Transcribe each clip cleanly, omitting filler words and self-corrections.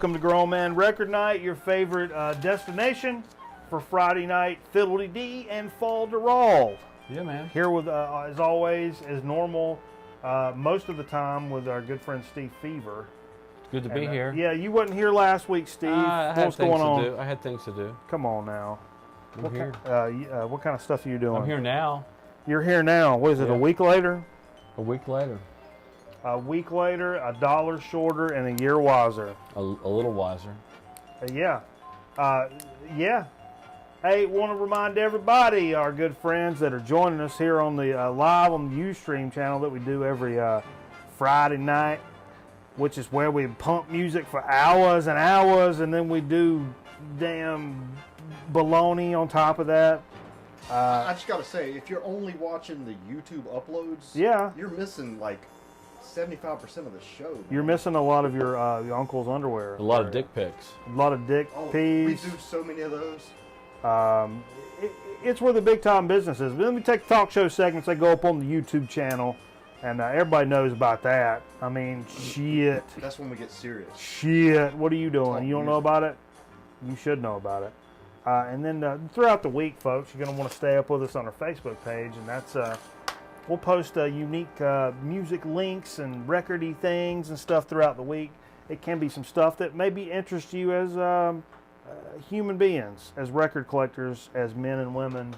welcome to Grown Man Record Night, your favorite destination for Friday night fiddle-dee-dee and fall-de-roll. Yeah, man. Here with, as always, as normal, most of the time with our good friend Steve Fever. It's good to be here. Yeah, you wasn't here last week, Steve. What's going on? I had things to do. Come on now. I'm here. What kind of stuff are you doing? I'm here now. You're here now. What is it, a week later? A week later. A week later, a dollar shorter, and a year wiser. A little wiser. Yeah. Hey, want to remind everybody, our good friends that are joining us here on the live on the Ustream channel that we do every Friday night, which is where we pump music for hours and hours, and then we do damn baloney on top of that. I just got to say, if you're only watching the YouTube uploads, you're missing like 75% of the show. Man. You're missing a lot of your uncle's underwear. A lot of dick pics. A lot of dick peas. We do so many of those. It's where the big time business is. But then we take talk show segments that go up on the YouTube channel, and everybody knows about that. I mean, shit. That's when we get serious. Shit. What are you doing? You don't know about it? You should know about it. And then throughout the week, folks, you're going to want to stay up with us on our Facebook page, and that's we'll post unique music links and recordy things and stuff throughout the week. It can be some stuff that maybe interests you as human beings, as record collectors, as men and women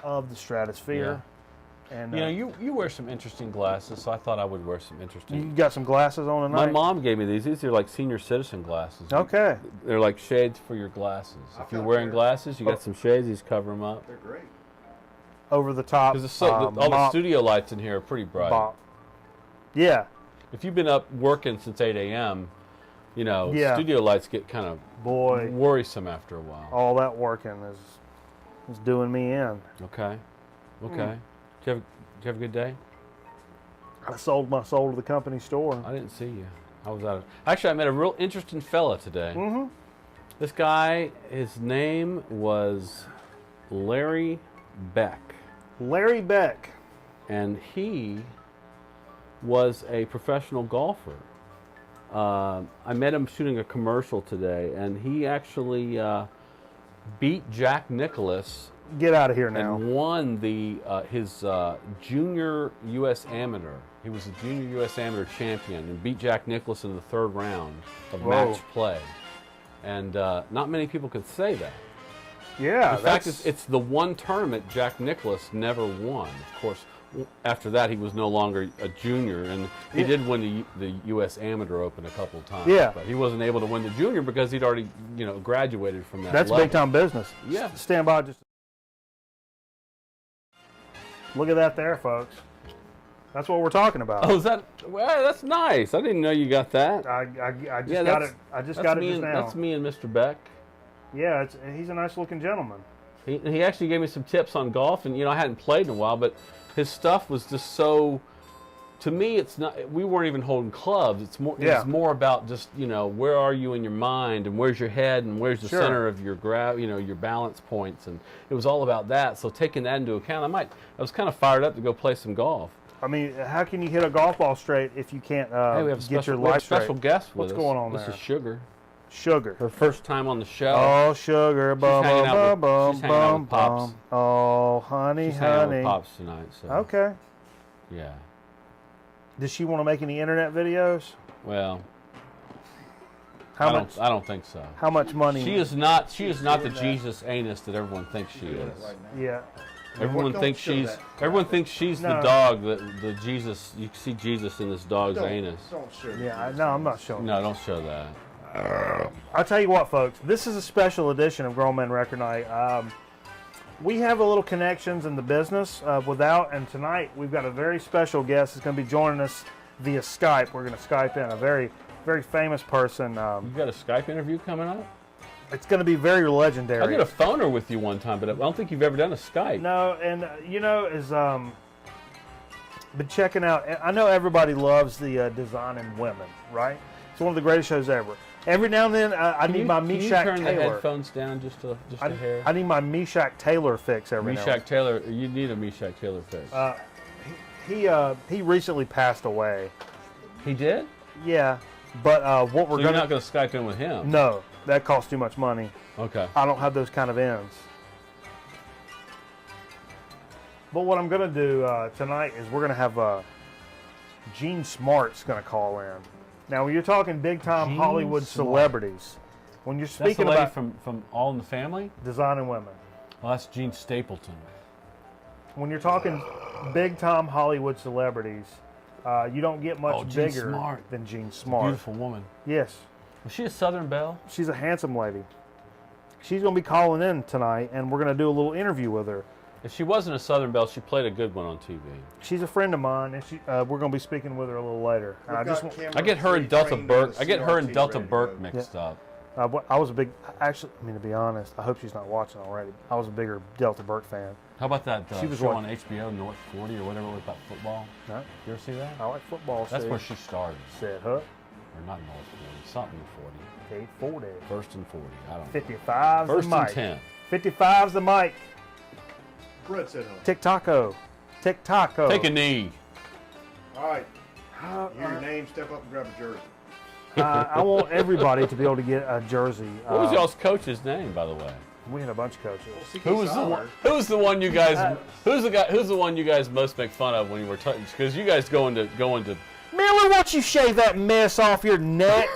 of the stratosphere. Yeah. And you know, you wear some interesting glasses, so I thought I would wear some interesting. You got some glasses on tonight? My mom gave me these. These are like senior citizen glasses. Okay. They're like shades for your glasses. If you're wearing glasses, you got some shades. These cover them up. They're great. Over the top. Because all the studio lights in here are pretty bright. Bop. Yeah. If you've been up working since 8 a.m., you know, studio lights get kind of worrisome after a while. All that working is doing me in. Okay. Okay. Did you have a good day? I sold my soul to the company store. I didn't see you. I was out of... Actually, I met a real interesting fella today. Mm-hmm. This guy, his name was Larry Beck. Larry Beck. And he was a professional golfer. I met him shooting a commercial today, and he actually beat Jack Nicklaus. Get out of here now. And won his junior U.S. Amateur. He was a junior U.S. Amateur champion and beat Jack Nicklaus in the third round of match play. And not many people could say that. Yeah. In fact, it's the one tournament Jack Nicklaus never won. Of course, after that, he was no longer a junior, and he did win the U.S. Amateur Open a couple of times. Yeah. But he wasn't able to win the junior because he'd already, graduated from that level. Big time business. Yeah. Stand by just. Look at that there, folks. That's what we're talking about. Oh, is that? Well, that's nice. I didn't know you got that. I just got it. I just got it just now. That's me and Mr. Beck. Yeah, he's a nice looking gentleman. He actually gave me some tips on golf, and I hadn't played in a while, but his stuff was just so. To me, it's not. We weren't even holding clubs. It's more. It's more about just where are you in your mind, and where's your head, and where's the center of your your balance points, and it was all about that. So taking that into account, I was kind of fired up to go play some golf. I mean, how can you hit a golf ball straight if you can't get your life straight? Special guest with us. What's going on there? This is Sugar. Sugar. Her first time on the show. Oh, Sugar. Bum, she's hanging out bum, with Pops. Oh, honey, she's hanging out honey. with Pops tonight. So. Okay. Yeah. Does she want to make any internet videos? Well, I don't think so. How much money? She is not the Jesus anus that everyone thinks she is. Yeah. Everyone thinks she's the dog the Jesus. You see Jesus in this dog's anus. Don't show. Yeah, no, I'm not showing. No, don't show that. I'll tell you what, folks. This is a special edition of Grown Men Record Night. We have a little connections in the business and tonight we've got a very special guest that's going to be joining us via Skype. We're going to Skype in a very, very famous person. You got a Skype interview coming up? It's going to be very legendary. I did a phoner with you one time, but I don't think you've ever done a Skype. No, and been checking out. I know everybody loves the Designing Women, right? It's one of the greatest shows ever. Every now and then, I need my Meshack Taylor. Can you turn the headphones down just a hair? I need my Meshack Taylor fix every now and then. Meshack Taylor, you need a Meshack Taylor fix. He recently passed away. He did? Yeah. But what we're you're not going to Skype in with him? No, that costs too much money. Okay. I don't have those kind of ends. But what I'm going to do tonight is we're going to have Gene Smart's going to call in. Now, when you're talking big-time Hollywood celebrities, when you're speaking about from All in the Family, Designing Women. Well, that's Gene Stapleton. When you're talking big-time Hollywood celebrities, you don't get much bigger than Gene Smart. Beautiful woman. Yes. Was she a Southern Belle? She's a handsome lady. She's going to be calling in tonight, and we're going to do a little interview with her. If she wasn't a Southern Belle, she played a good one on TV. She's a friend of mine, and we're going to be speaking with her a little later. I get her and Delta Burke. I get her and Delta Burke mixed up. I was a big. Actually, I mean, to be honest, I hope she's not watching already. I was a bigger Delta Burke fan. How about that show on HBO, North 40 or whatever it was about football? No. You ever see that? I like football. That's where she started. Said, huh? Or not North 40, something 40. Okay, 40. First and 40. I don't know. 55's First the mic. and 10. 55's the mic. Fred said, huh? Tic-taco. Tic-taco. Take a knee. All right. Hear your name, step up and grab a jersey. I want everybody to be able to get a jersey. What was y'all's coach's name, by the way? We had a bunch of coaches. Who's the one you guys? Who's the one you guys most make fun of when you were touching? Because you guys go into. Man, why don't you shave that mess off your neck?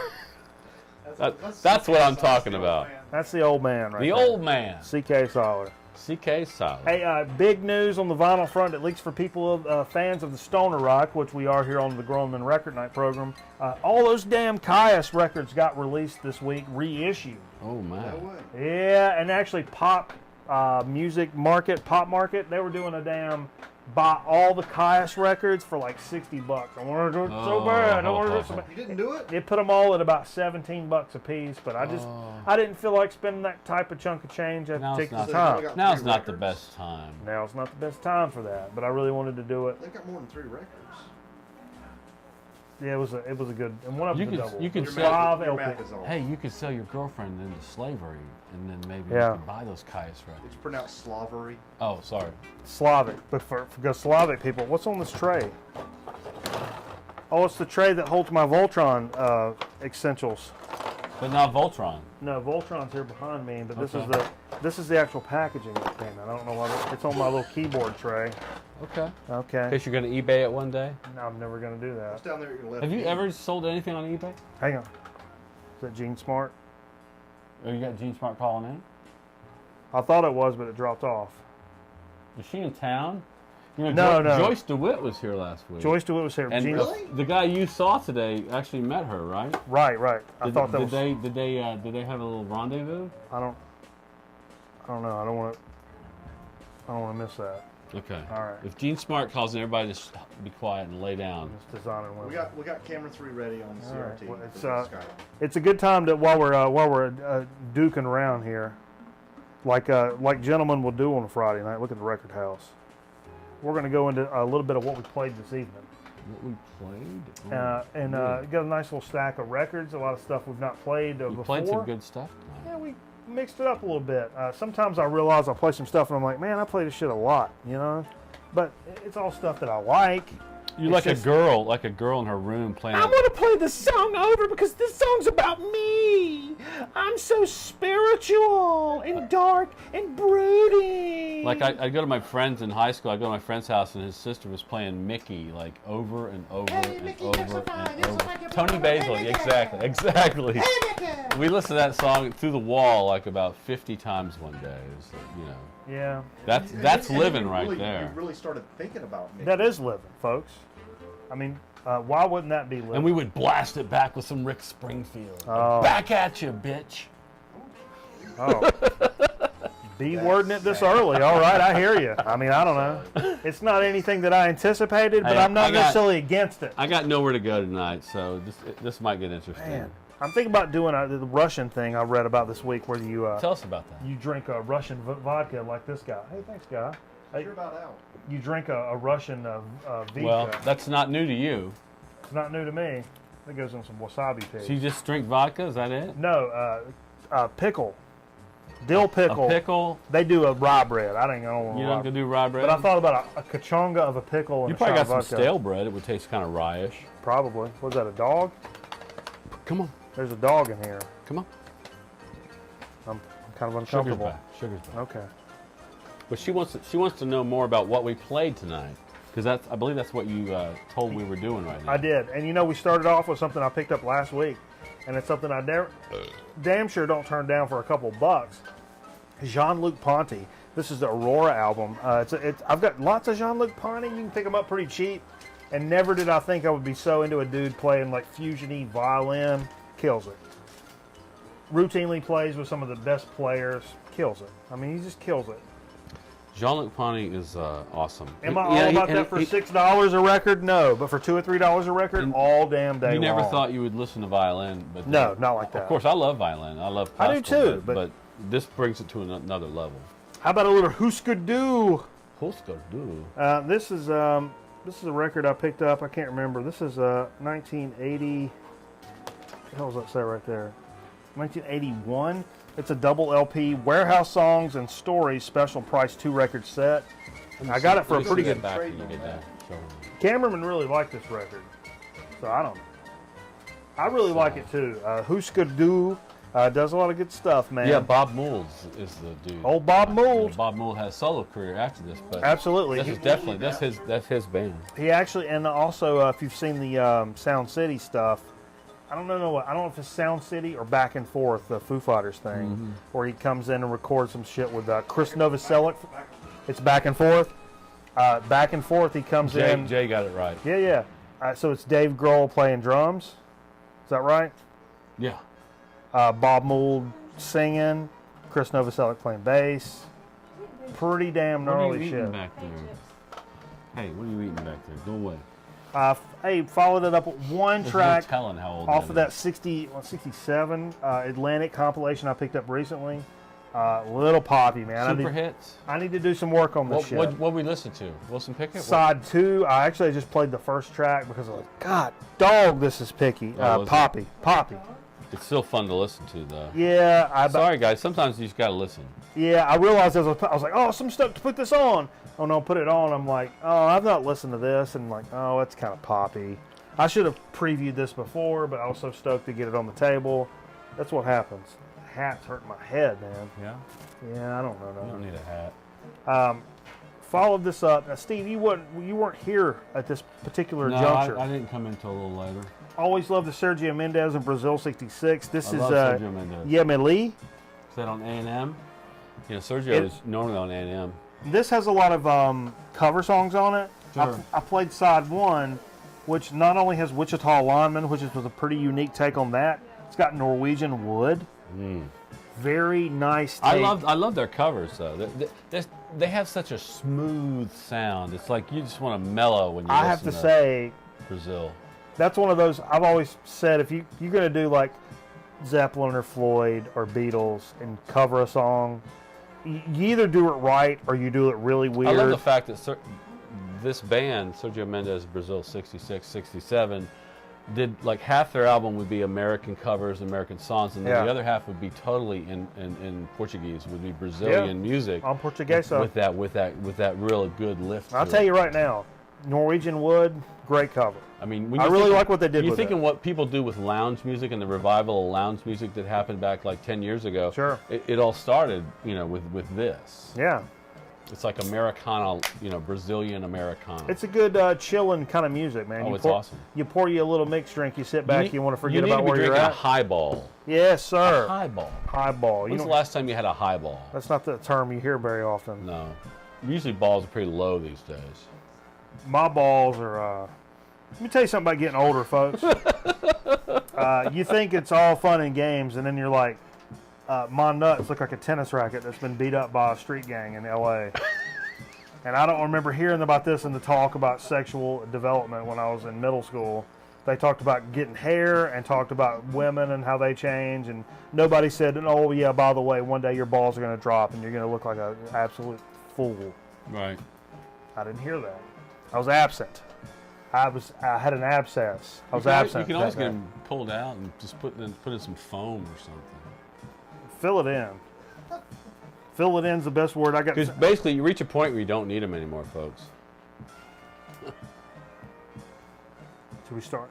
That's what I'm talking about. That's the old man, right? The old man. C.K. Soller. C.K. Soller. Hey, big news on the vinyl front, at least for people fans of the Stoner Rock, which we are here on the Grown Men Record Night program. All those damn Caius records got released this week, reissued. Oh, man. No way. Yeah, and actually Pop Market, they were doing a damn buy all the Caius records for like $60. I want to do it so bad. I want to do it so bad. You didn't do it? They put them all at about $17 a piece, but I didn't feel like spending that type of chunk of change at particular time. Now's not the best time. Now's not the best time for that, but I really wanted to do it. They got more than 3 records. Yeah, it was a good, and one of them was a double. You can sell. Hey, you could sell your girlfriend into slavery, and then maybe you can buy those Caius records. It's pronounced slavery. Oh, sorry. Slavic, but for Slavic people, what's on this tray? Oh, it's the tray that holds my Voltron essentials. But not Voltron. No, Voltron's here behind me, but this is the actual packaging that came in. I don't know why it's on my little keyboard tray. Okay. Okay. In case you're going to eBay it one day? No, I'm never going to do that. It's down there at your left. Have you ever sold anything on eBay? Hang on. Is that Gene Smart? Oh, you got Gene Smart calling in? I thought it was, but it dropped off. Is she in town? You know, no. Joyce DeWitt was here last week. Joyce DeWitt was here. And the guy you saw today actually met her, right? Right. I thought that was. Did they have a little rendezvous? I don't know. I don't want to miss that. Okay. All right. If Gene Smart calls in, everybody just be quiet and lay down. Just Designing Women. We got camera 3 ready on the CRT. Right. Well, it's a good time to while we're duking around here, like gentlemen will do on a Friday night. Look at the record house. We're going to go into a little bit of what we played this evening. What we played? Got a nice little stack of records. A lot of stuff we've not played before. We played some good stuff tonight. Yeah, we mixed it up a little bit. Sometimes I realize I play some stuff and I'm like, man, I play this shit a lot, you know? But it's all stuff that I like. You're like a girl in her room playing. I want to play this song over because this song's about me. I'm so spiritual and dark and brooding. Like I go to my friends in high school. I go to my friend's house and his sister was playing Mickey like over and over and over and over. Tony Basil, exactly. Hey, Mickey. We listened to that song through the wall like about 50 times one day. It was, Yeah. That's living right there. You really started thinking about Mickey. That is living, folks. I mean, why wouldn't that be living? And we would blast it back with some Rick Springfield. Oh. Back at you, bitch. Oh. B-wording it this early. All right, I hear you. I mean, I don't know. It's not anything that I anticipated, but I'm not necessarily against it. I got nowhere to go tonight, so this might get interesting. Man, I'm thinking about doing the Russian thing I read about this week where you... Tell us about that. You drink a Russian vodka like this guy. Hey, thanks, guy. You're about out. You drink a Russian vodka. Well, that's not new to you. It's not new to me. It goes in some wasabi pigs. So you just drink vodka? Is that it? No, pickle. Dill pickle. A pickle? They do a rye bread. I don't know. You don't do rye bread? But I thought about a kachonga of a pickle and you probably got some vodka. stale bread. It would taste kind of rye-ish. Probably. Was that a dog? Come on. There's a dog in here. Come on. I'm kind of uncomfortable. Sugar's back. Okay. But she wants to know more about what we played tonight, because I believe that's what you told we were doing right now. I did, and you know we started off with something I picked up last week, and it's something I damn sure don't turn down for a couple bucks. Jean-Luc Ponty. This is the Aurora album. I've got lots of Jean-Luc Ponty. You can pick them up pretty cheap, and never did I think I would be so into a dude playing like fusion-y violin. Kills it. Routinely plays with some of the best players. Kills it. I mean, he just kills it. Jean-Luc Ponty is awesome. Am I all about that for $6 a record? No, but for $2 or $3 a record, all damn day You never long. thought you would listen to violin, but no, not like that. Of course, I love violin. I love classical. I do too, but this brings it to another level. How about a little Husker Du? Husker Du. This is a record I picked up. I can't remember. This is 1980. What the hell does that say right there? 1981. It's a double LP, Warehouse Songs and Stories special price 2-record set. I got it for a pretty good. Cameraman really liked this record, so I don't know. I really like it too. Husker Du does a lot of good stuff, man. Yeah, Bob Mould is the dude. Old Bob Mould. Bob Mould has a solo career after this, but absolutely, this is definitely that's his band. He actually, and also if you've seen the Sound City stuff. I don't know if it's Sound City or Back and Forth, the Foo Fighters thing, where he comes in and records some shit with Chris Novoselic. It's Back and Forth. Back and Forth, he comes in. Jay got it right. Yeah. So it's Dave Grohl playing drums. Is that right? Yeah. Bob Mould singing. Chris Novoselic playing bass. Pretty damn gnarly shit. What are you eating back there? Hey, what are you eating back there? Go away. Hey, followed it up with one track how old off of that 67 Atlantic compilation I picked up recently. Little poppy, man. Super hits. I need to do some work on this shit. What we listen to? Wilson Pickett? Side 2. I just played the first track because I was like, God, dog, this is picky. Poppy. It's still fun to listen to, though. Yeah. Sorry, guys. Sometimes you just got to listen. Yeah, I realized I was like, oh, some stuff to put this on. Oh, no, put it on. I'm like, oh, I've not listened to this. And like, oh, it's kind of poppy. I should have previewed this before, but I was so stoked to get it on the table. That's what happens. The hat's hurting my head, man. Yeah? Yeah, I don't know. You don't need a hat. Followed this up. Now, Steve, you weren't here at this particular juncture. I didn't come in until a little later. Always loved the Sergio Mendes in Brazil '66. This is Sergio Mendes. Yemeli. Is that on A&M? You know, Sergio is normally on A&M. This has a lot of cover songs on it. Sure. I played side 1, which not only has Wichita Lineman, which was a pretty unique take on that. It's got Norwegian Wood. Very nice take. I love their covers though. They have such a smooth sound. It's like you just want to mellow when you listen. I have to say, Brazil. That's one of those. I've always said if you're gonna do like Zeppelin or Floyd or Beatles and cover a song, you either do it right or you do it really weird. I love the fact that this band, Sergio Mendes Brazil 66, 67, did like half their album would be American covers, American songs, and then the other half would be totally in Portuguese, would be Brazilian music. On Portuguese. With that real good lift. I'll tell you right now, Norwegian Wood, great cover. I mean, I really like what they did with it. You're thinking what people do with lounge music and the revival of lounge music that happened back like 10 years ago. Sure. It all started, with this. Yeah. It's like Americana, Brazilian Americana. It's a good chilling kind of music, man. Oh, it's awesome. You pour you a little mixed drink, you sit back, you want to forget about where you're at. You need to be drinking a highball. Yes, sir. A highball. Highball. When's the last time you had a highball? That's not the term you hear very often. No. Usually balls are pretty low these days. My balls are... Let me tell you something about getting older, folks. You think it's all fun and games, and then you're like, my nuts look like a tennis racket that's been beat up by a street gang in L.A. And I don't remember hearing about this in the talk about sexual development when I was in middle school. They talked about getting hair and talked about women and how they change, and nobody said, oh, yeah, by the way, one day your balls are going to drop and you're going to look like an absolute fool. Right. I didn't hear that. I was absent. I had an abscess. I was absent. You can always get them pulled out and just put in some foam or something. Fill it in. Fill it in's the best word I got. Because basically, you reach a point where you don't need them anymore, folks. Should we start?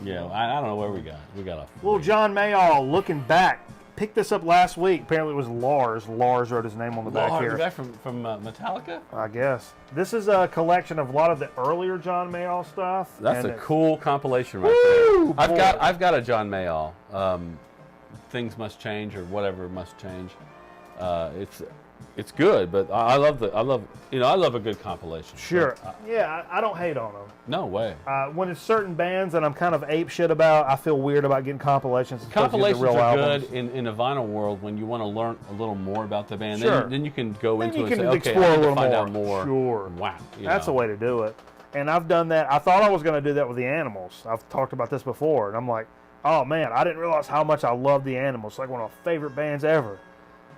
Yeah, I don't know where we got. We got a little John Mayall looking back. Picked this up last week. Apparently it was Lars. Lars wrote his name on the back here. Is that from Metallica? I guess. This is a collection of a lot of the earlier John Mayall stuff. That's a cool compilation right there. I've got a John Mayall. Things Must Change or whatever must change. It's good, but I love a good compilation. Sure. Yeah, I don't hate on them. No way. When it's certain bands that I'm kind of ape shit about, I feel weird about getting compilations. Compilations are good in a vinyl world when you want to learn a little more about the band. Sure. Then you can go into it and say, okay, I need need to find out more. Sure. Wow. That's the way to do it. And I've done that. I thought I was going to do that with the Animals. I've talked about this before, and I'm like, oh man, I didn't realize how much I love the Animals. It's like one of my favorite bands ever.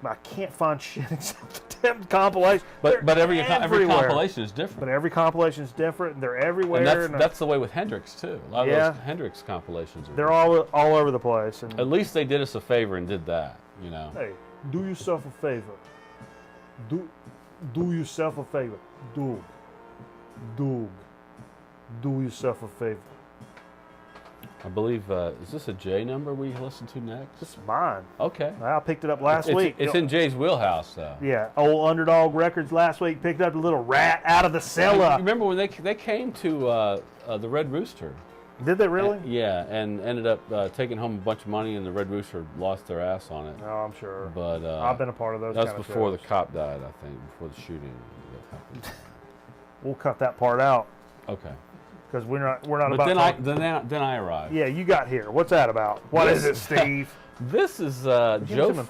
I can't find shit except the damn compilation. But every compilation is different. But every compilation is different. They're everywhere. And that's the way with Hendrix too. A lot of those Hendrix compilations are. They're all over the place. And at least they did us a favor and did that. Hey, do yourself a favor. Do yourself a favor. Do yourself a favor. I believe, is this a Jay number we listen to next? This is mine. Okay. I picked it up last week. It's in Jay's wheelhouse, though. Yeah. Old Underdog Records last week picked up the little rat out of the cellar. Remember when they came to the Red Rooster? Did they really? And ended up taking home a bunch of money, and the Red Rooster lost their ass on it. Oh, I'm sure. But I've been a part of those. That was before the cop died, I think, before the shooting. We'll cut that part out. Okay. Because we're not but about. Then I arrived. Yeah, you got here. What's that about? What is it, Steve? This is Joe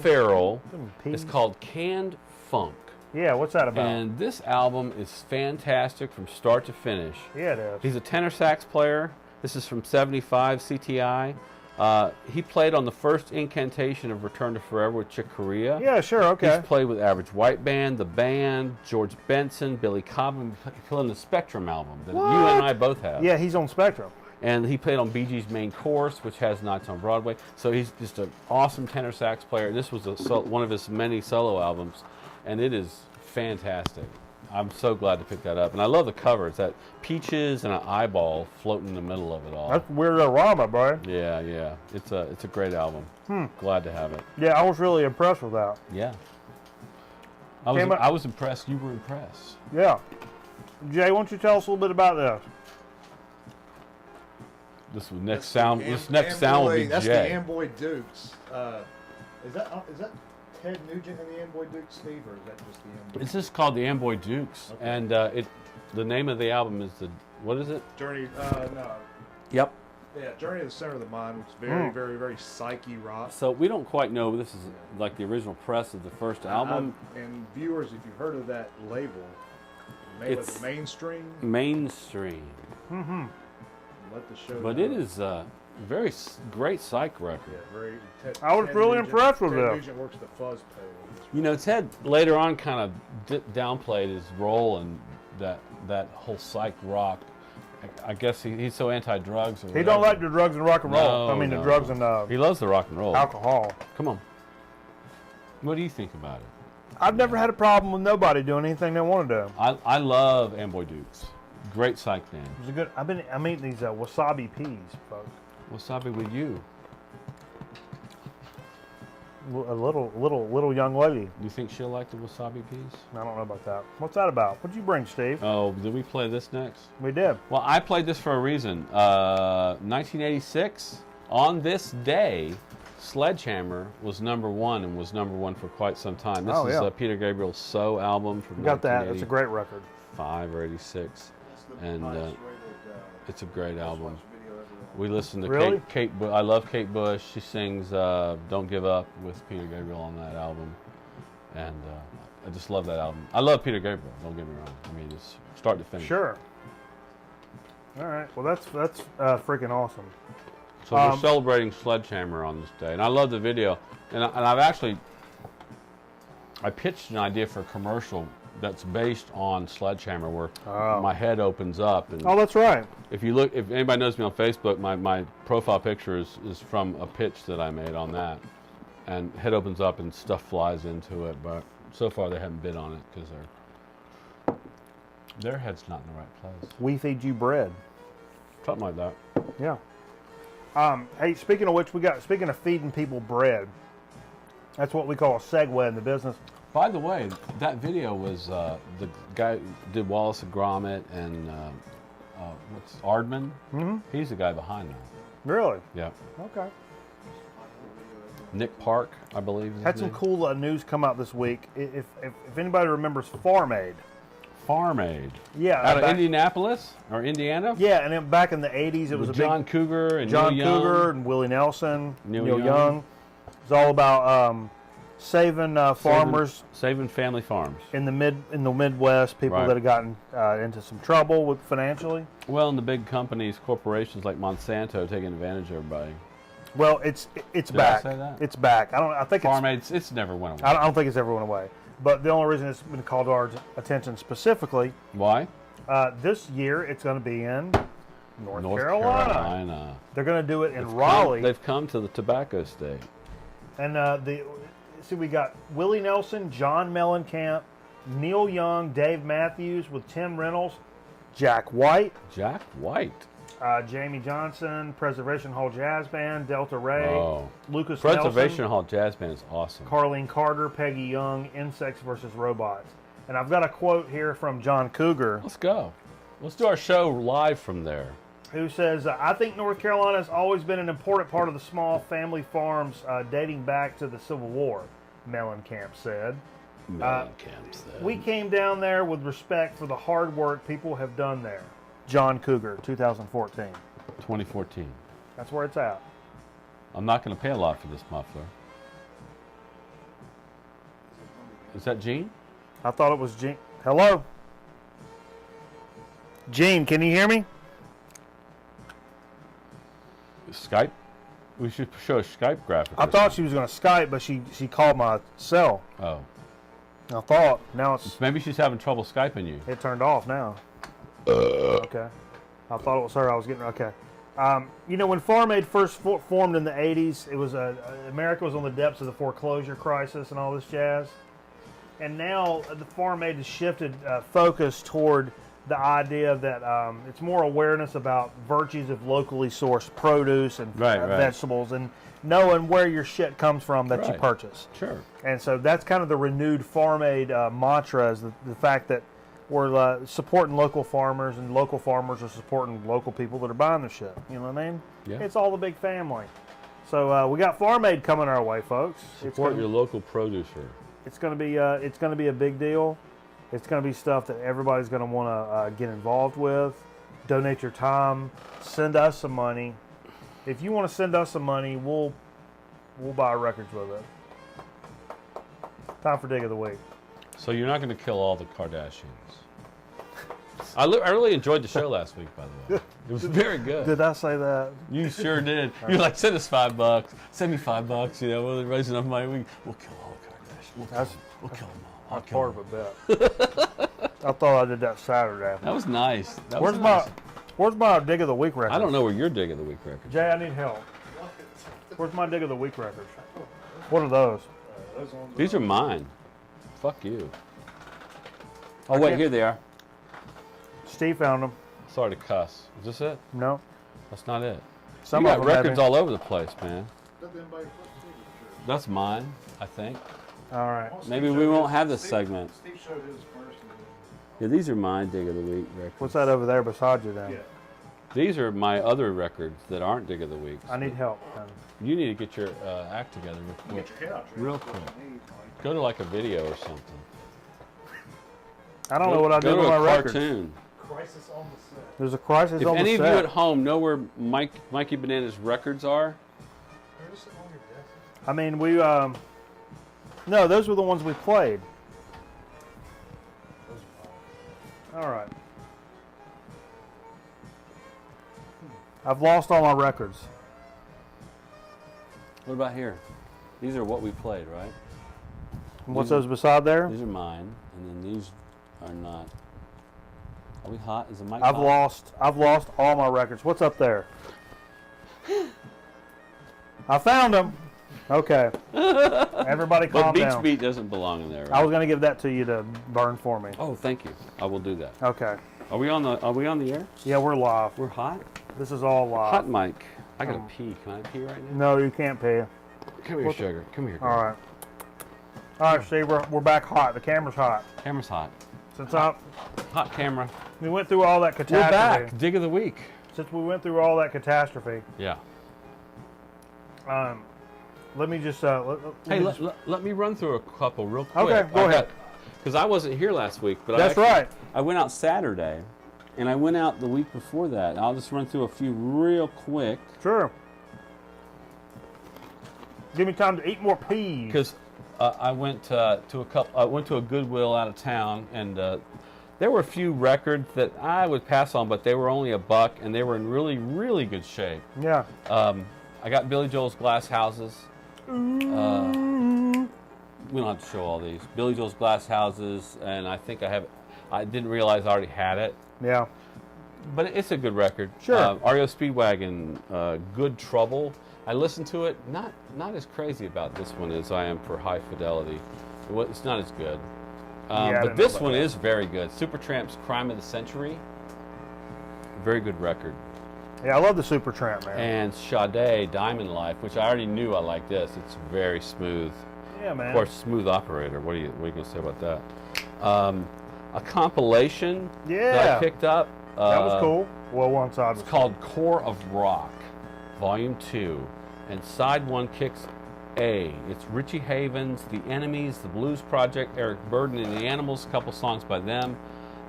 Farrell. It's called Canned Funk. Yeah, what's that about? And this album is fantastic from start to finish. Yeah, it is. He's a tenor sax player. This is from '75 CTI. He played on the first incantation of Return to Forever with Chick Corea. Yeah, sure, okay. He's played with Average White Band, The Band, George Benson, Billy Cobham. He played on the Spectrum album that you and I both have. Yeah, he's on Spectrum. And he played on Bee Gees' Main Course, which has Nights on Broadway. So he's just an awesome tenor sax player. This was one of his many solo albums, and it is fantastic. I'm so glad to pick that up. And I love the cover. It's that peaches and an eyeball floating in the middle of it all. That's Weird-Rama, bro. Yeah. It's a great album. Glad to have it. Yeah, I was really impressed with that. Yeah. I was impressed. You were impressed. Yeah. Jay, why don't you tell us a little bit about this? This next sound will be that's Jay. the Amboy Dukes. Is that Ted Nugent and the Amboy Dukes, Steve, or is that just the Amboy? It's just called the Amboy Dukes, okay. And the name of the album is what is it? Journey. No. Yep. Yeah, Journey to the Center of the Mind, which is very, very, very psyche rock. So we don't quite know. This is like the original press of the first album. And viewers, if you've heard of that label, it's Mainstream. Mainstream. Mm-hmm. Let the show. But it is a very great psych record. Yeah, very. I was really impressed with Ted that. Nugent works the fuzz pedal. You know, Ted later on kind of downplayed his role in that whole psych rock. I guess he's so anti-drugs. He don't like the drugs and rock and roll. The drugs and he loves the rock and roll. Alcohol. Come on. What do you think about it? I've never had a problem with nobody doing anything they want to do. I love Amboy Dukes. Great psych band. It's a good. I'm eating these wasabi peas, folks. Wasabi with you. A little young lady. You think she'll like the wasabi peas? I don't know about that. What's that about? What'd you bring, Steve? Oh, did we play this next? We did. Well, I played this for a reason. 1986, on this day, Sledgehammer was #1 and was #1 for quite some time. This is Peter Gabriel's So album from 1980. Got that. It's a great record. 5 or 86. And it's a great album. We listen to really? Kate. I love Kate Bush. She sings "Don't Give Up" with Peter Gabriel on that album, and I just love that album. I love Peter Gabriel. Don't get me wrong. I mean, it's start to finish. Sure. All right. Well, that's freaking awesome. So we're celebrating Sledgehammer on this day, and I love the video. And I pitched an idea for a commercial that's based on Sledgehammer, where my head opens up. And that's right. If anybody knows me on Facebook, my profile picture is from a pitch that I made on that, and head opens up and stuff flies into it. But so far they haven't bid on it because their head's not in the right place. We feed you bread. Something like that. Yeah. Hey, speaking of which, speaking of feeding people bread, that's what we call a segue in the business. By the way, that video was the guy who did Wallace and Gromit and what's Ardman? Mm-hmm. He's the guy behind that. Really? Yeah. Okay. Nick Park, I believe. Had some cool news come out this week. If anybody remembers Farm Aid. Farm Aid. Yeah. Out of Indianapolis or Indiana? Yeah, and then back in the 80s, it was a John big... Cougar and John Neil Cougar Young. and Willie Nelson, Neil Young. It's all about saving farmers, saving family farms in the Midwest, people Right. that have gotten into some trouble with financially. Well, and the big companies, corporations like Monsanto, taking advantage of everybody. Well, it's Did back. I say that? It's back. I think Farm Aid, it's never went away. I don't think it's ever went away. But the only reason it's been called to our attention specifically, Why? this year it's going to be in North Carolina. Carolina. They're going to do it in Raleigh. They've come to the tobacco state. And we got Willie Nelson, John Mellencamp, Neil Young, Dave Matthews with Tim Reynolds, Jack White, Jamie Johnson, Preservation Hall Jazz Band, Delta Ray, Lucas Preservation Nelson, Hall Jazz Band is awesome. Carlene Carter, Peggy Young, Insects versus Robots. And I've got a quote here from John Cougar. Let's go. Let's do our show live from there. Who says, I think North Carolina has always been an important part of the small family farms dating back to the Civil War, Mellencamp said. We came down there with respect for the hard work people have done there. John Cougar, 2014. 2014. That's where it's at. I'm not going to pay a lot for this muffler. Is that Gene? I thought it was Gene. Hello? Gene, can you hear me? Skype? We should show a Skype graphic. I thought she was going to Skype, but she called my cell. Oh. I thought. Now it's... Maybe she's having trouble Skyping you. It turned off now. Okay. I thought it was her. I was getting... Okay. When Farm Aid first formed in the 80s, it was America was on the depths of the foreclosure crisis and all this jazz. And now the Farm Aid has shifted focus toward the idea that it's more awareness about virtues of locally sourced produce and vegetables and knowing where your shit comes from that you purchase. Sure. And so that's kind of the renewed Farm Aid mantra, is the fact that we're supporting local farmers, and local farmers are supporting local people that are buying the shit. You know what I mean? Yeah. It's all the big family. So we got Farm Aid coming our way, folks. Support your local producer. It's going to be a big deal. It's going to be stuff that everybody's going to want to get involved with. Donate your time. Send us some money. If you want to send us some money, we'll buy records with it. Time for Dig of the Week. So you're not going to kill all the Kardashians. I really enjoyed the show last week, by the way. It was very good. Did I say that? You sure did. You're like, send us $5. Send me $5. We'll raise enough money. We'll kill all the Kardashians. We'll kill them all. That's part of a bet. I thought I did that Saturday. That was nice. Where's my Dig of the Week record? I don't know where your Dig of the Week record is. Jay, I need help. Where's my Dig of the Week records? What are those? These are mine. Fuck you. Oh, wait, here they are. Steve found them. Sorry to cuss. Is this it? No. That's not it. Some you of got them records all over the place, man. Let them buy your That's mine, I think. All right. Maybe we won't have this segment. Steve showed his first. Yeah, these are my Dig of the Week records. What's that over there beside you then? Yeah. These are my other records that aren't Dig of the Week. I need help. You need to get your act together real quick. Go to like a video or something. I don't know what I do with my records. Cartoon. Crisis on the set. There's a crisis If on the set. any of you at home know where Mikey Banana's records are, I mean, we no, those were the ones we played. All right. I've lost all my records. what about here? These are what we played, right? What's those beside there? These are mine, and then these are not. Are we hot? Is the mic I've hot? I've lost all my records. What's up there? I found them. Okay. Everybody calm But Beach down. Beat doesn't belong in there, right? I was going to give that to you to burn for me. Oh, thank you. I will do that. Okay. Are we on the air? Yeah, we're live. We're hot? This is all hot mic. I gotta pee. Can I pee right now? No, you can't pee. Come here, sugar. Come here. All right. All right, Steve, we're back hot. The camera's hot. Camera's hot. Since hot camera. We went through all that catastrophe. We're back. Dig of the week. Since we went through all that catastrophe. Yeah. Let me just. Let me run through a couple real quick. Okay, go ahead. Because I wasn't here last week, but that's right. I went out Saturday, and I went out the week before that. I'll just run through a few real quick. Sure. Give me time to eat more peas. Because I went to a Goodwill out of town, and there were a few records that I would pass on, but they were only $1, and they were in really, really good shape. Yeah. I got Billy Joel's Glass Houses. We don't have to show all these. Billy Joel's Glass Houses, and I think I didn't realize I already had it. Yeah. But it's a good record. Sure. REO Speedwagon, Good Trouble. I listened to it. Not as crazy about this one as I am for High Fidelity. It's not as good. But this one is very good. Supertramp's Crime of the Century. Very good record. Yeah, I love the Supertramp, man. And Sade, Diamond Life, which I already knew I liked this. It's very smooth. Yeah, man. Of course, Smooth Operator. What are you going to say about that? A compilation that I picked up. That was cool. Well, one side was It's called Core of Rock, Volume 2. And side 1 kicks A. It's Richie Havens, The Enemies, The Blues Project, Eric Burden and the Animals, a couple songs by them.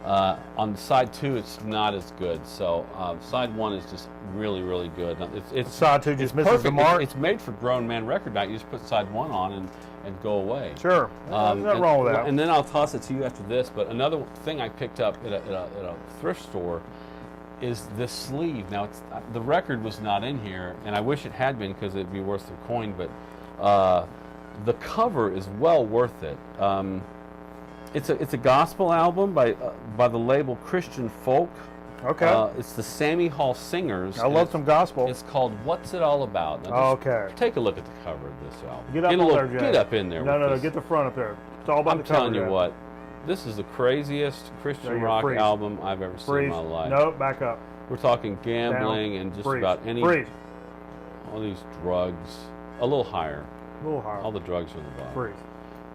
On side 2, it's not as good. So side 1 is just really, really good. It's side 2 just misses perfect. the mark. It's made for grown man record night. You just put side 1 on and go away. Sure, there's nothing wrong with that. And then I'll toss it to you after this. But another thing I picked up at a thrift store is this sleeve. Now, the record was not in here, and I wish it had been because it'd be worth the coin. But the cover is well worth it. It's a gospel album by the label Christian Folk. Okay. It's the Sammy Hall Singers. I love some gospel. It's called What's It All About? Now okay. Take a look at the cover of this album. Get up in there. No, get the front up there. It's all about the cover. I'm telling you what, this is the craziest Christian rock album I've ever seen in my life. No, back up. We're talking gambling and just about any. All these drugs. A little higher. All the drugs are in the bottom. Freeze.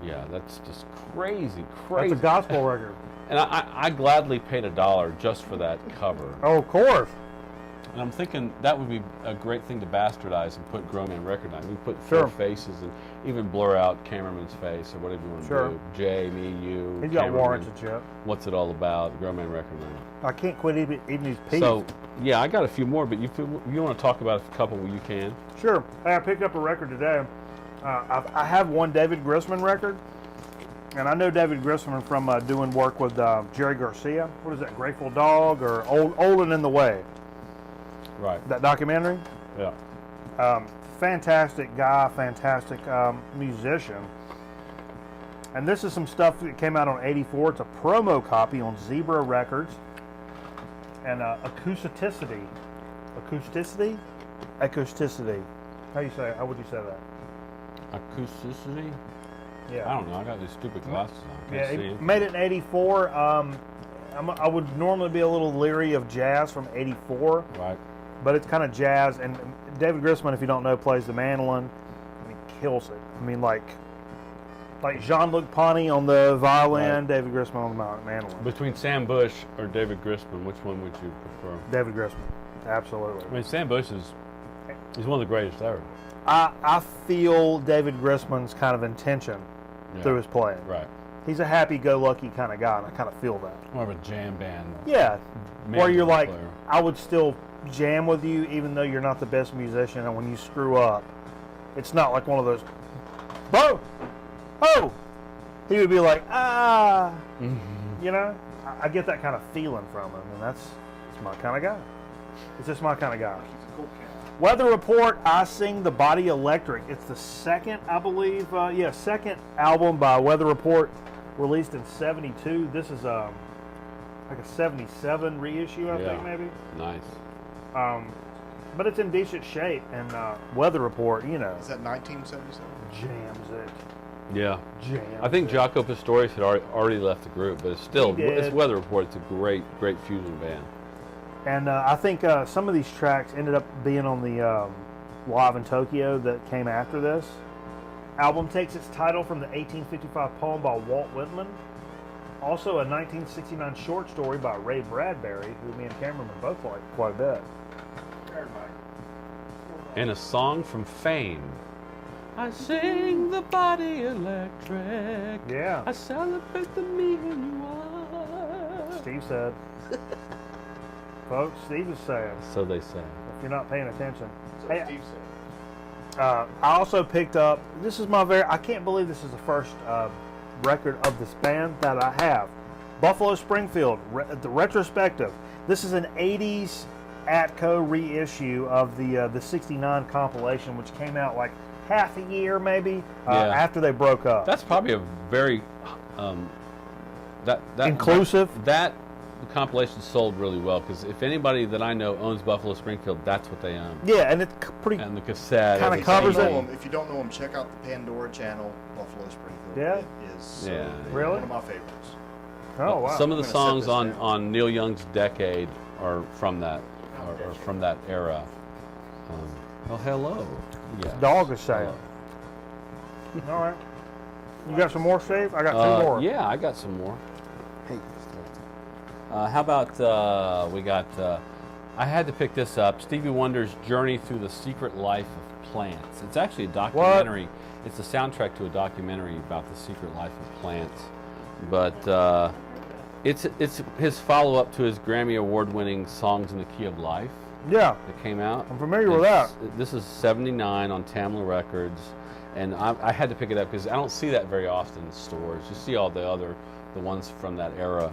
Yeah, that's just crazy. That's a gospel record. And I gladly paid $1 just for that cover. Oh, of course. And I'm thinking that would be a great thing to bastardize and put Grown Man Record on. We put four faces and even blur out cameraman's face or whatever you want to do. Jay, me, you. He's got warrants and shit. What's it all about? Grown Man Record on. I can't quit eating these peas. So, yeah, I got a few more, but you want to talk about a couple, you can. Sure. Hey, I picked up a record today. I have one David Grissman record. And I know David Grissman from doing work with Jerry Garcia. What is that, Grateful Dog or Old and in the Way? Right. That documentary? Yeah. Fantastic guy, fantastic musician. And this is some stuff that came out on 84. It's a promo copy on Zebra Records. And Acousticity. Acousticity? Acousticity. How would you say that? Acousticity? Yeah. I don't know. I got these stupid glasses on. Yeah, it made it in 84. I would normally be a little leery of jazz from 84. Right. But it's kind of jazz. And David Grissman, if you don't know, plays the mandolin. And he kills it. I mean, like Jean-Luc Ponty on the violin, David Grissman on the mandolin. Between Sam Bush or David Grissman, which one would you prefer? David Grissman. Absolutely. I mean, Sam Bush is one of the greatest ever. I feel David Grissman's kind of intention through his playing. Right. He's a happy-go-lucky kind of guy, and I kind of feel that. More of a jam band. Yeah. Where you're like, player. I would still jam with you even though you're not the best musician, and when you screw up, it's not like one of those, bro, oh! He would be like, you know? I get that kind of feeling from him, and it's my kind of guy. It's just my kind of guy. He's a cool cat. Weather Report, I Sing the Body Electric. It's the second, I believe, second album by Weather Report, released in 72. This is like a 77 reissue, I think, maybe. Nice. But it's in decent shape, and Weather Report, you know. Is that 1977? Jams it. Yeah. Jams I think it. Jaco Pastorius had already left the group, but it's Weather Report. It's a great fusion band. And I think some of these tracks ended up being on the Live in Tokyo that came after this. Album takes its title from the 1855 poem by Walt Whitman. Also a 1969 short story by Ray Bradbury, who me and Cameron both like quite a bit. And a song from Fame. I sing the body electric. Yeah. I celebrate the me and you are. Steve said. Folks, Steve is saying. So they say. If you're not paying attention. So Hey, Steve said. I also picked up, this is I can't believe this is the first record of this band that I have. Buffalo Springfield, the retrospective. This is an 80s Atco reissue of the 69 compilation, which came out like half a year maybe after they broke up. That's probably a very inclusive. That compilation sold really well because if anybody that I know owns Buffalo Springfield, that's what they own. Yeah, and it's pretty. And the cassette kind of covers it. If you don't know them, check out the Pandora channel. Buffalo Springfield. Yeah. It is really one of my favorites. Oh wow! Some of the songs on Neil Young's Decade are from that era. Well, hello. Yes. Dog is saying. All right. You got some more, Steve? I got two more. Yeah, I got some more. Hey. How about we got? I had to pick this up. Stevie Wonder's Journey Through the Secret Life of Plants. It's actually a documentary. What? It's a soundtrack to a documentary about the secret life of plants. But it's his follow-up to his Grammy Award-winning Songs in the Key of Life. Yeah. That came out. I'm familiar with that. This is '79 on Tamla Records, and I had to pick it up because I don't see that very often in stores. You see all the ones from that era.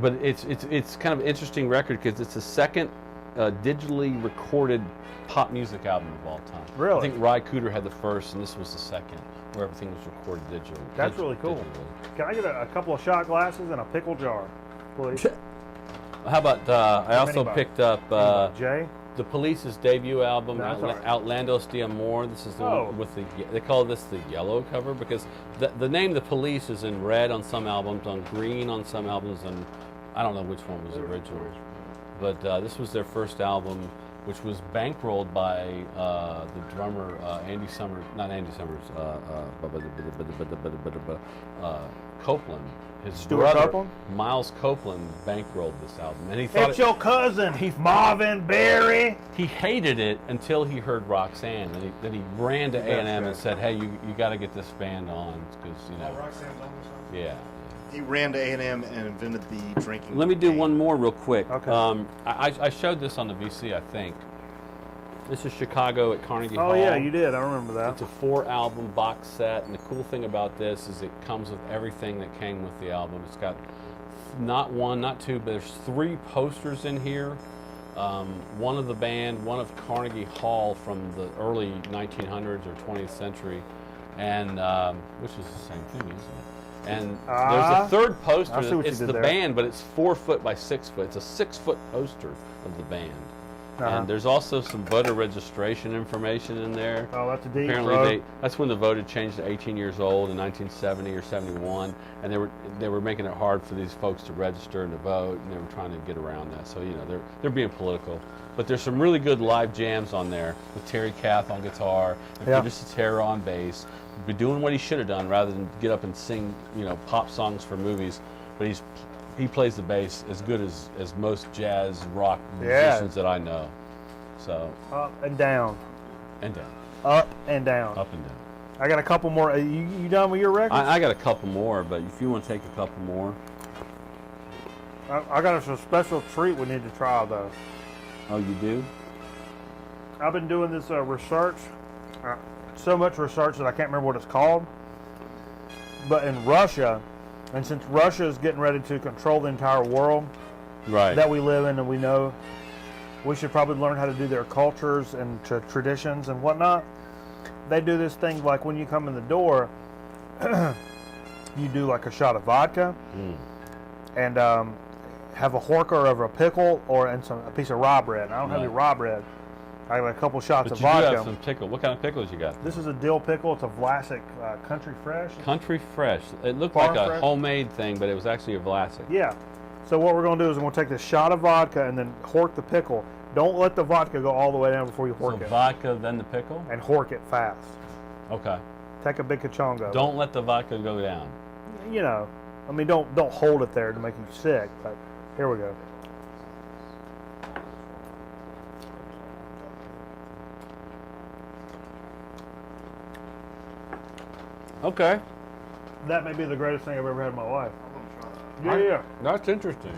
But it's kind of an interesting record because it's the second digitally recorded pop music album of all time. Really? I think Ry Cooder had the first, and this was the second, where everything was recorded digitally. That's really cool. Digitally. Can I get a couple of shot glasses and a pickle jar, please? How about I also picked up Jay? The Police's debut album, No, right. Outlandos de Amor. This is the one with they call this the yellow cover because the name The Police is in red on some albums, on green on some albums, and I don't know which one was original. But this was their first album, which was bankrolled by the drummer Andy Summers, not Andy Summers, Copeland. His Stuart brother, Copeland? Miles Copeland, bankrolled this album, and he thought It's your cousin, Marvin Berry. he hated it until he heard Roxanne, and then he ran to A&M and said, "Hey, you got to get this band on because Roxanne's on this one? yeah." He ran to A&M and invented the drinking. Let me do one more real quick. Okay. I showed this on the VC, I think. This is Chicago at Carnegie Hall. Oh yeah, you did. I remember that. It's a 4-album box set, and the cool thing about this is it comes with everything that came with the album. It's got not one, not two, but there's 3 posters in here. One of the band, one of Carnegie Hall from the early 1900s or 20th century, and which is the same thing, isn't it? And there's a third poster. It's the band, but it's 4 foot by 6 foot. It's a 6 foot poster of the band. And there's also some voter registration information in there. Oh, that's a deep. Apparently, that's when the vote had changed to 18 years old in 1970 or 71, and they were making it hard for these folks to register and to vote, and they were trying to get around that. So they're being political. But there's some really good live jams on there with Terry Kath on guitar and Peter Cetera on bass. Be doing what he should have done rather than get up and sing pop songs for movies, but he plays the bass as good as most jazz rock musicians that I know. So up and down. And down. Up and down. Up and down. I got a couple more. You done with your records? I got a couple more, but if you want to take a couple more. I got a special treat we need to try though. Oh, you do? I've been doing this research. So much research that I can't remember what it's called. But in Russia, and since Russia is getting ready to control the entire world that we live in and we know, we should probably learn how to do their cultures and traditions and whatnot. They do this thing like when you come in the door, you do like a shot of vodka and have a horker of a pickle and a piece of rye bread. I don't have any rye bread. I have a couple shots of vodka. You do have some pickle. What kind of pickles you got? This is a dill pickle. It's a Vlasic Country Fresh. Country Fresh. It looked like a homemade thing, but it was actually a Vlasic. Yeah. So what we're going to do is we're going to take this shot of vodka and then hork the pickle. Don't let the vodka go all the way down before you hork it. So vodka, then the pickle? And hork it fast. Okay. Take a big kachongo. Don't let the vodka go down. You know, I mean, don't hold it there to make you sick, but here we go. Okay. That may be the greatest thing I've ever had in my life. Yeah. That's interesting.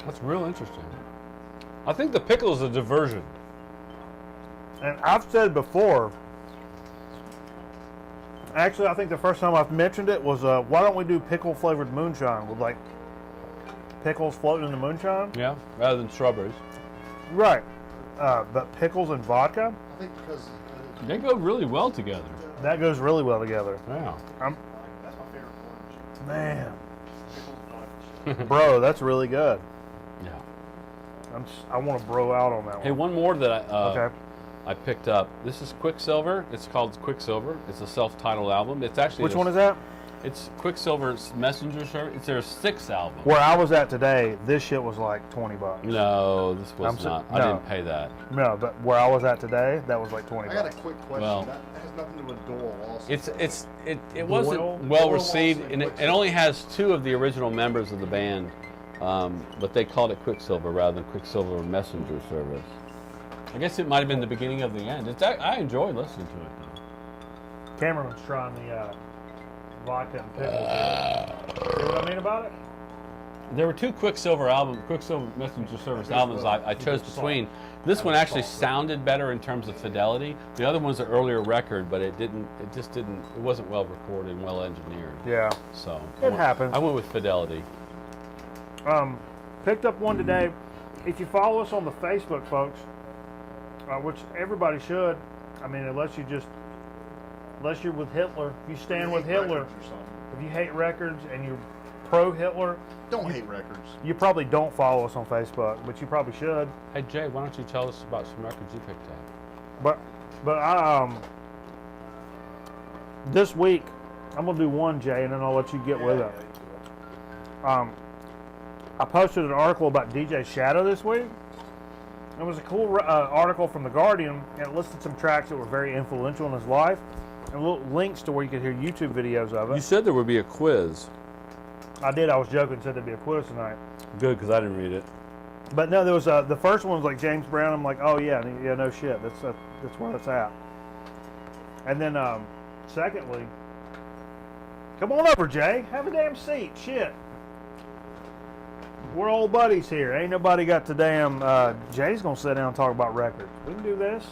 That's real interesting. I think the pickle is a diversion. And I've said before, actually, I think the first time I've mentioned it was, why don't we do pickle-flavored moonshine with, like, pickles floating in the moonshine? Yeah, rather than strawberries. Right. But pickles and vodka? I think because... They go really well together. That goes really well together. Yeah. That's my favorite form. Man. Bro, that's really good. Yeah. I want to bro out on that one. Hey, one more that okay. I picked up. This is Quicksilver. It's called Quicksilver. It's a self-titled album. It's actually... Which one is that? It's Quicksilver's Messenger Service. It's their 6th album. Where I was at today, this shit was like $20. No, this was not. I didn't pay that. No, but where I was at today, that was like $20. I got a quick question. Well, that has nothing to do with Doyle also. It wasn't well received, and it only has 2 of the original members of the band, but they called it Quicksilver rather than Quicksilver Messenger Service. I guess it might have been the beginning of the end. I enjoyed listening to it, though. Cameron's trying the vodka and pickles. See what I mean about it? There were 2 Quicksilver Messenger Service albums I chose between. This one actually sounded better in terms of fidelity. The other one's an earlier record, but it wasn't well recorded and well engineered. Yeah. So it happens. I went with fidelity. Picked up one today. If you follow us on the Facebook, folks, which everybody should, I mean, unless you're with Hitler, if you stand with Hitler, if you hate records and you're pro-Hitler, don't hate records. You probably don't follow us on Facebook, but you probably should. Hey Jay, why don't you tell us about some records you picked up? But I this week I'm gonna do one, Jay, and then I'll let you get with it. I posted an article about DJ Shadow this week. It was a cool article from The Guardian, and it listed some tracks that were very influential in his life, and little links to where you could hear YouTube videos of it. You said there would be a quiz. I did. I was joking. Said there'd be a quiz tonight. Good, because I didn't read it. But no, there was the first one was like James Brown. I'm like, oh yeah, no shit. That's where it's at. And then secondly, come on over, Jay. Have a damn seat. Shit. We're old buddies here. Ain't nobody got the damn. Jay's gonna sit down and talk about records. We can do this.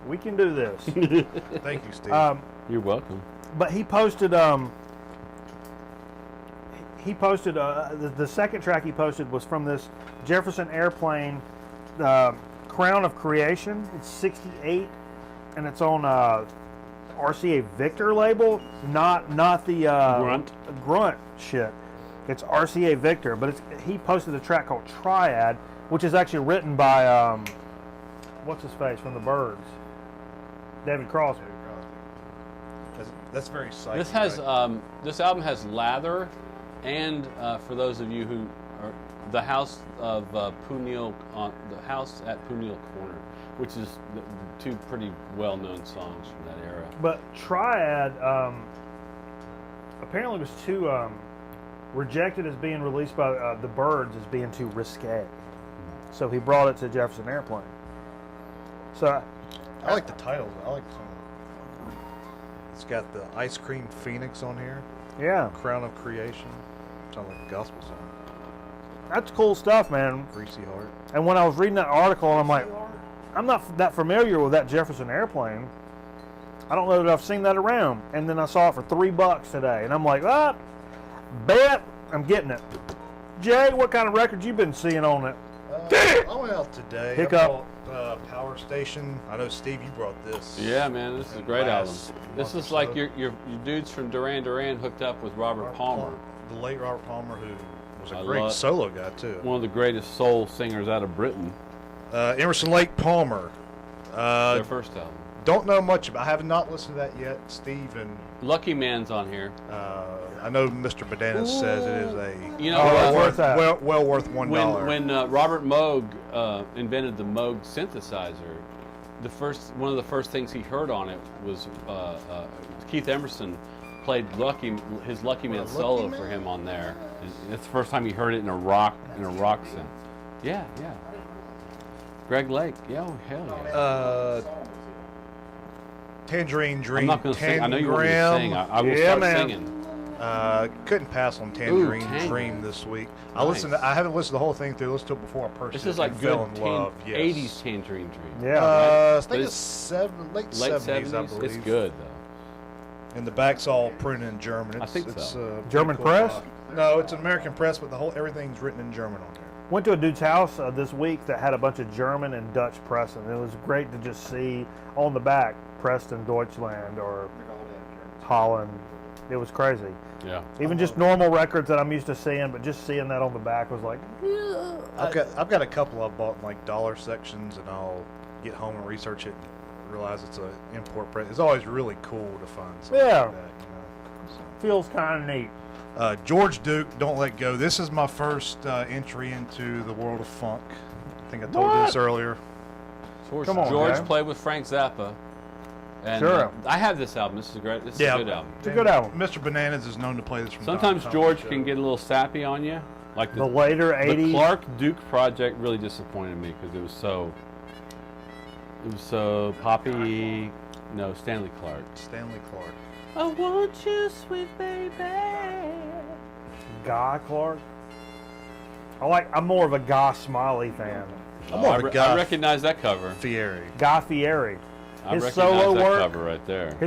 We can do this. Thank you, Steve. You're welcome. But he posted. He posted the second track he posted was from this Jefferson Airplane, Crown of Creation. It's 68, and it's on RCA Victor label, not the grunt shit. It's RCA Victor, but he posted a track called Triad, which is actually written by what's his face from the Byrds, David Crosby. That's very psychic. This has right? This album has Lather. And for those of you who are the house of Punil, the house at Punil Corner, which is the 2 pretty well-known songs from that era. But Triad apparently was too rejected as being released by the Byrds as being too risque. So he brought it to Jefferson Airplane. So I like the titles. I like some. It's got the Ice Cream Phoenix on here. Yeah. Crown of Creation. Sounds like a gospel song. That's cool stuff, man. Greasy Heart. And when I was reading that article, and I'm like, I'm not that familiar with that Jefferson Airplane. I don't know that I've seen that around. And then I saw it for $3 today, and I'm like, bet I'm getting it. Jay, what kind of records you been seeing on it? I went out today. Hiccup. Power Station. I know, Steve, you brought this. Yeah, man, this is a great album. This is like your dudes from Duran Duran hooked up with Robert Palmer. The late Robert Palmer, who was a great solo guy, too. One of the greatest soul singers out of Britain. Emerson Lake Palmer. Their first album. Don't know much about. I have not listened to that yet, Steve. And Lucky Man's on here. I know Mr. Bananas says it is a well worth $1. When Robert Moog invented the Moog synthesizer, one of the first things he heard on it was Keith Emerson played his Lucky Man solo for him on there. That's the first time he heard it in a rock sense. Yeah. Greg Lake. Yeah, oh, hell yeah. Tangerine Dream. I'm not going to sing. I know you want me to sing. I will start singing. Couldn't pass on Tangerine Dream this week. Nice. I haven't listened to the whole thing through. I listened to it before I purchased it. This is like good fell in love. Yes. 80s Tangerine Dream. Yeah. I think it's late 70s, I believe. It's good, though. And the back's all printed in German. I think so. German press? No, it's an American press, but everything's written in German on there. Went to a dude's house this week that had a bunch of German and Dutch pressing. It was great to just see on the back Preston, Deutschland, or Holland. It was crazy. Yeah. Even just normal records that I'm used to seeing, but just seeing that on the back was like. I've got a couple I've bought in like dollar sections, and I'll get home and research it and realize it's an import press. It's always really cool to find something like that. Feels kind of neat. George Duke, Don't Let Go. This is my first entry into the world of funk. I think I told you this earlier. Come on, George man. played with Frank Zappa. And, sure. I have this album. This is great. This is a good album. It's a good album. Mr. Bananas is known to play this from Sometimes time George can get a little sappy on you. Like the later 80s. The Clark Duke project really disappointed me because it was so poppy. No, Stanley Clark. Stanley Clark. I want you, sweet baby. Guy Clark. I'm more of a Guy Smiley fan. I recognize that cover. Fieri. Guy Fieri. His solo that work. Cover right there.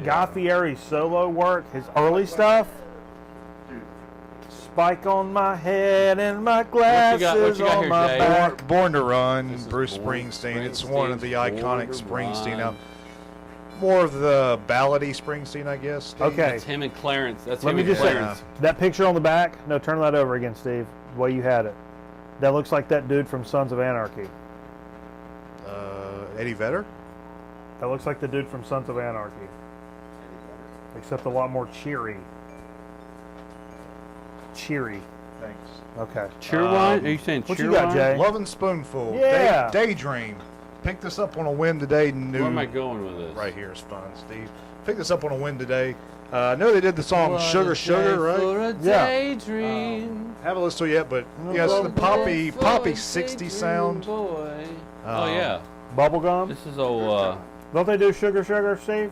Guy Fieri's solo work, his early stuff. Spike on my head and my glasses on my back. Born to Run, Bruce Springsteen. It's one of the iconic Springsteen albums. More of the ballady Springsteen, I guess. Steve. Okay. That's him and Clarence. Let me just say, that picture on the back, no, turn that over again, Steve, the way you had it. That looks like that dude from Sons of Anarchy. Eddie Vedder? That looks like the dude from Sons of Anarchy. Except a lot more cheery. Cheery. Thanks. Okay. Cheerwine? Are you saying Cheerwine? What you got, Jay? Lovin' Spoonful. Yeah. Daydream. Picked this up on a whim today. Where am I going with this? Right here is fun, Steve. Picked this up on a whim today. I know they did the song Sugar Sugar, right? For a daydream. Haven't listened to it yet, but yes, the poppy 60s sound. Boy. Oh yeah. Bubblegum? This is old. Don't they do Sugar Sugar, Steve?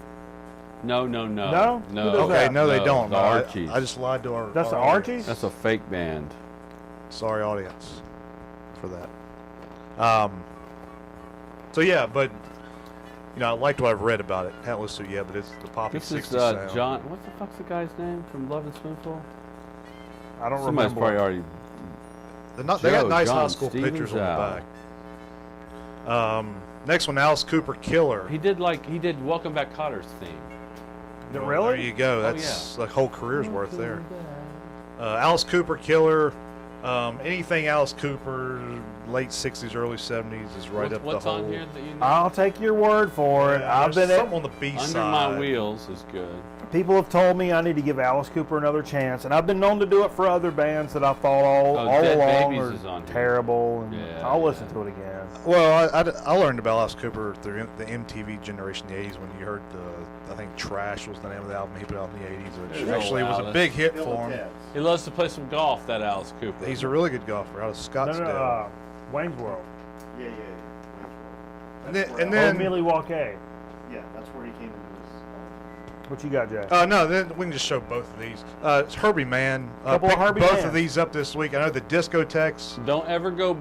No. No? Okay, no, they don't. The Archies. I just lied to our. That's the Archies? That's a fake band. Sorry, audience, for that. So yeah, but I liked what I've read about it. Haven't listened to it yet, but it's the poppy 60s sound. John. What the fuck's the guy's name from Love and Spoonful? I don't Somebody's remember. probably already. They got nice John high school Stevens pictures on the back. Next one, Alice Cooper, Killer. He did Welcome Back Cotter's theme. Really? There you go. That's like whole career's worth there. Alice Cooper, Killer. Anything Alice Cooper, late 60s, early 70s is right up what's the whole. on here that you know? I'll take your word for it. I've been something on the B Under side. My Wheels is good. People have told me I need to give Alice Cooper another chance, and I've been known to do it for other bands that I thought all Dead along Babies are is on here. terrible, and Yeah, I'll listen to it again. Well, I learned about Alice Cooper through the MTV generation in the 80s when you heard I think Trash was the name of the album he put out in the 80s, which actually was a big hit for him. He loves to play some golf, that Alice Cooper. He's a really good golfer out of Scottsdale. Wayne's World. Yeah. And then Milwaukee. Yeah, that's where he came into this. What you got, Jay? No, then we can just show both of these. It's Herbie Mann. Couple of picked Herbie both Mann. of these up this week. I know the Discotheques. Don't ever go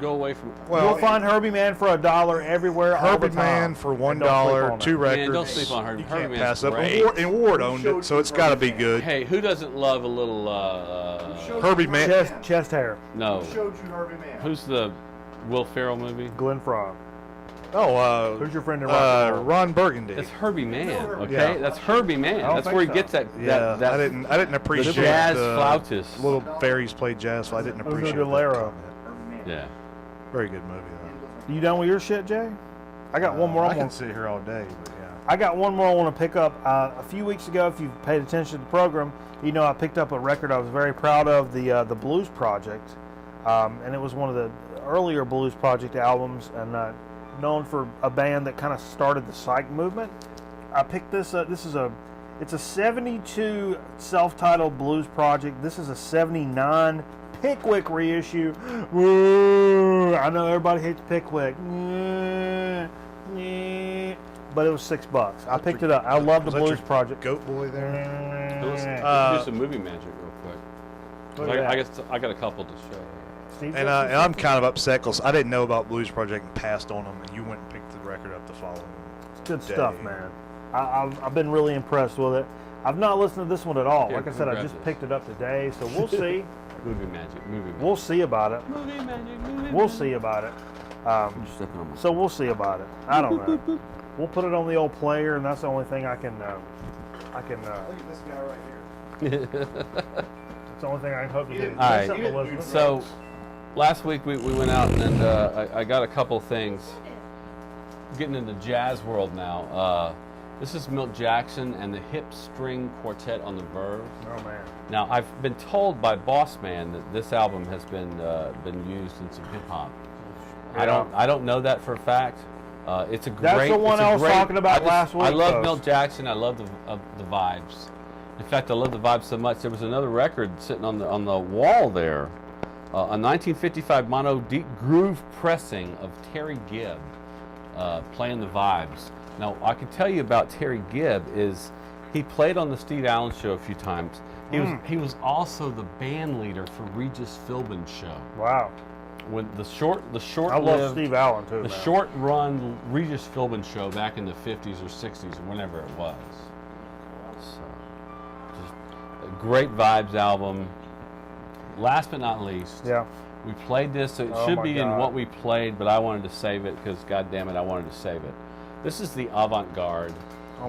away from. Well, You'll find Herbie Mann for $1 everywhere. all the Herbie time. Mann for And don't sleep on $1, it. 2 records. Man, don't sleep on Herbie. You Herbie can't Mann's pass up. great. And Ward owned it, so it's got to be good. Hey, who doesn't love a little? Herbie Mann. Chest hair. No. Showed you Harvey Mann. Who's the Will Ferrell movie? Glenn Frog. Oh, Who's your friend in rock and roll? Ron Burgundy. That's Herbie Mann. Okay, Yeah. that's Herbie Mann. don't That's think where he so. gets that. Yeah, that I didn't appreciate the jazz the flautist. little fairies played jazz, so I didn't appreciate Uno de that Lero. comment. Harvey Mann. Yeah. Very good movie though. You done with your shit, Jay? I got one more. I can sit here all day, but yeah. I got one more I want to pick up. A few weeks ago, if you've paid attention to the program, you know I picked up a record I was very proud of, the Blues Project, and it was one of the earlier Blues Project albums, and known for a band that kind of started the psych movement. I picked this up. It's a 72 self-titled Blues Project. This is a 79 Pickwick reissue. Woo! I know everybody hates Pickwick. But it was $6. I picked it up. I love the Blues Project. Goat Boy there. Do some movie magic real quick. I got a couple to show. And I'm kind of upset because I didn't know about Blues Project and passed on them, and you went and picked the record up the following Good day. stuff, man. I've been really impressed with it. I've not listened to this one at all. Here, like I said, I just picked it up today, so we'll see. Movie magic. We'll see about it. Movie magic. We'll see about it. So we'll see about it. I don't know. We'll put it on the old player, and that's the only thing I can. Look at this guy right here. It's the only thing I can hope to do. All right. So last week we went out and I got a couple things. Getting into jazz world now. This is Milt Jackson and the Hip String Quartet on the Verve. Oh man! Now I've been told by Boss Man that this album has been used in some hip hop. Yeah. I don't know that for a fact. It's a great. That's the one I was talking about last week. I love Milt Jackson. I love the vibes. In fact, I love the vibes so much. There was another record sitting on the wall there, a 1955 mono deep groove pressing of Terry Gibb playing the vibes. Now, I can tell you about Terry Gibb is he played on the Steve Allen Show a few times. He was also the band leader for Regis Philbin's show. Wow. When the short I love Steve Allen too. The short run Regis Philbin show back in the 50s or 60s or whenever it was. So, just a great vibes album. Last but not least, we played this. So it should be in what we played, but I wanted to save it because, God damn it, I wanted to save it. This is the Avant-Garde,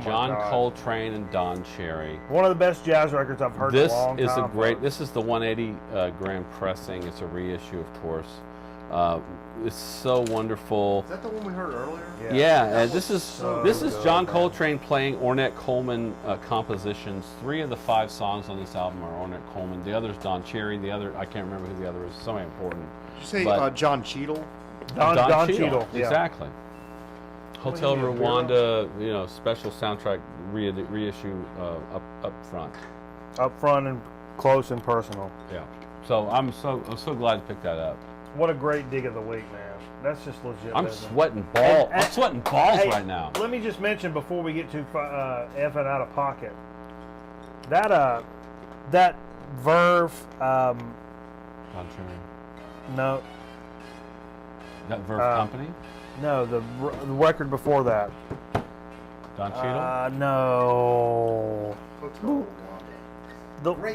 John Coltrane and Don Cherry. One of the best jazz records I've heard in a long time. This is the 180 gram pressing. It's a reissue, of course. It's so wonderful. Is that the one we heard earlier? Yeah, and this is John Coltrane playing Ornette Coleman compositions. 3 of the 5 songs on this album are Ornette Coleman. The other's Don Cherry. The other, I can't remember who the other is. Somebody important. Did you say John Cheadle? Don Cheadle. Exactly. Hotel Rwanda, special soundtrack reissue up front. Up front and close and personal. Yeah. So I'm so glad to pick that up. What a great dig of the week, man. That's just legit. I'm sweating balls. I'm sweating balls right now. Let me just mention before we get too effing out of pocket. That Verve. Don Cherry. No. That Verve company. No, the record before that. Don Cheadle? No.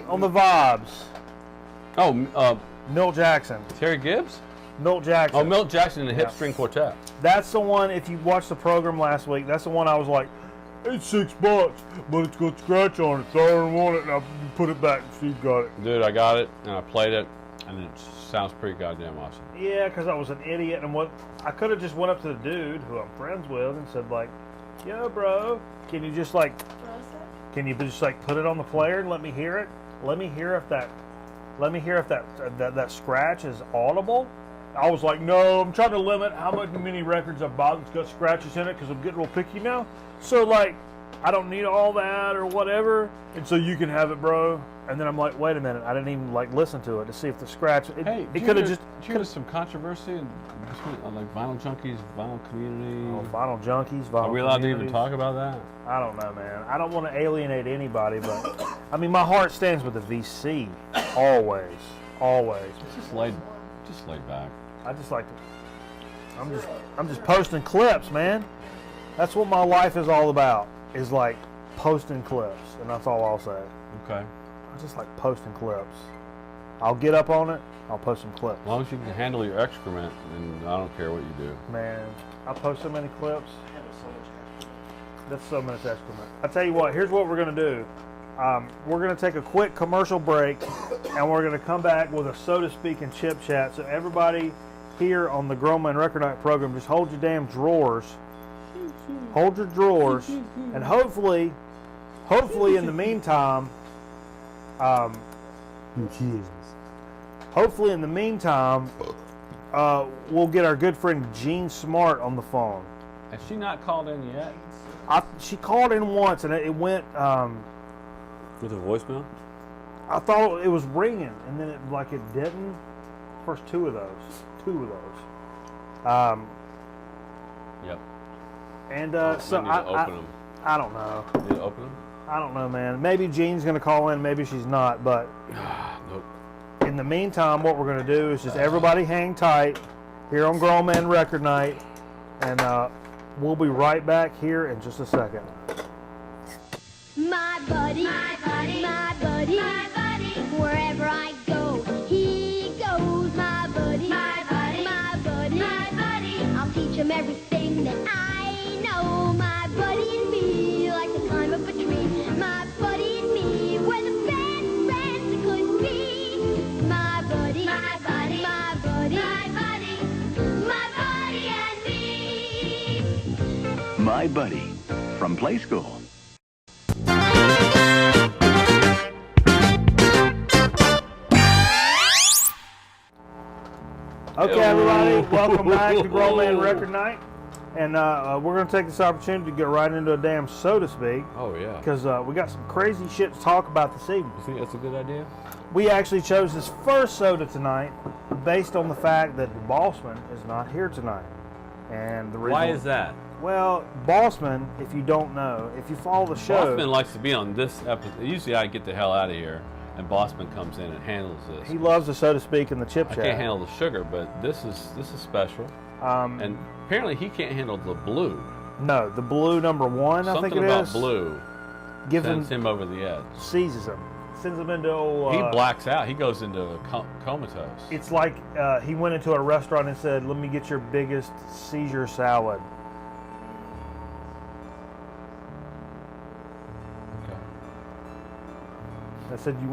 On the vibes. Oh, Milt Jackson. Terry Gibbs? Milt Jackson. Oh, Milt Jackson and the Hip String Quartet. That's the one, if you watched the program last week, that's the one I was like, it's $6, but it's got scratch on it, so I don't want it, and I put it back, and Steve got it. Dude, I got it, and I played it, and it sounds pretty goddamn awesome. Yeah, because I was an idiot, and I could have just went up to the dude who I'm friends with and said like, yo, bro, can you just put it on the player and let me hear it? Let me hear if that scratch is audible. I was like, no, I'm trying to limit how many records I buy that's got scratches in it because I'm getting real picky now. So I don't need all that or whatever, and so you can have it, bro. And then I'm like, wait a minute, I didn't even to see if the scratch. It could have just. Did you hear some controversy like Vinyl Junkies, Vinyl Community? Oh, Vinyl Junkies, Vinyl. Are we allowed to even talk about that? I don't know, man. I don't want to alienate anybody, but I mean, my heart stands with the VC, always. Just laid back. I just like to. I'm just posting clips, man. That's what my life is all about. Is like posting clips, and that's all I'll say. Okay. I just like posting clips. I'll get up on it. I'll post some clips. As long as you can handle your excrement, and I don't care what you do. Man, I post so many clips. That's so much excrement. I tell you what. Here's what we're gonna do. We're gonna take a quick commercial break, and we're gonna come back with a so to speak and chip chat. So everybody here on the Grown Man Record Night program, just hold your damn drawers, hold your drawers, and hopefully in the meantime, hopefully in the meantime, we'll get our good friend Jean Smart on the phone. Has she not called in yet? She called in once, and it went. With a voicemail? I thought it was ringing, and then it didn't. First two of those. Yep. And so I don't know. Need to open them? I don't know, man. Maybe Jean's gonna call in, maybe she's not. But nope. In the meantime, what we're gonna do is just everybody hang tight here on Grown Man Record Night, and we'll be right back here in just a second. My buddy, my buddy, my buddy, my buddy. Wherever I go, he goes. My buddy, my buddy, my buddy, my buddy. I'll teach him everything that I know. My buddy and me like to climb up a tree. My buddy and me, we're the best friends it could be. My buddy, my buddy, my buddy, my buddy, my buddy and me. My Buddy from Play School. Okay, everybody, welcome back to Grown Man Record Night. And we're going to take this opportunity to get right into a damn so to speak. Oh, yeah. Because we got some crazy shit to talk about this evening. You think that's a good idea? We actually chose this first soda tonight based on the fact that the Bossman is not here tonight. And the reason Why is that? Well, Bossman, if you don't know, if you follow the show... Bossman likes to be on this episode. Usually I get the hell out of here, and Bossman comes in and handles this. He loves the so to speak in the chip chat. I can't handle the sugar, but this is special. And apparently he can't handle the blue. No, the blue number one, I think it is. Something about blue sends him over the edge. Seizes him. Sends him into old... he blacks out. He goes into a comatose. It's like he went into a restaurant and said, "Let me get your biggest seizure salad." Okay. I said, "Do you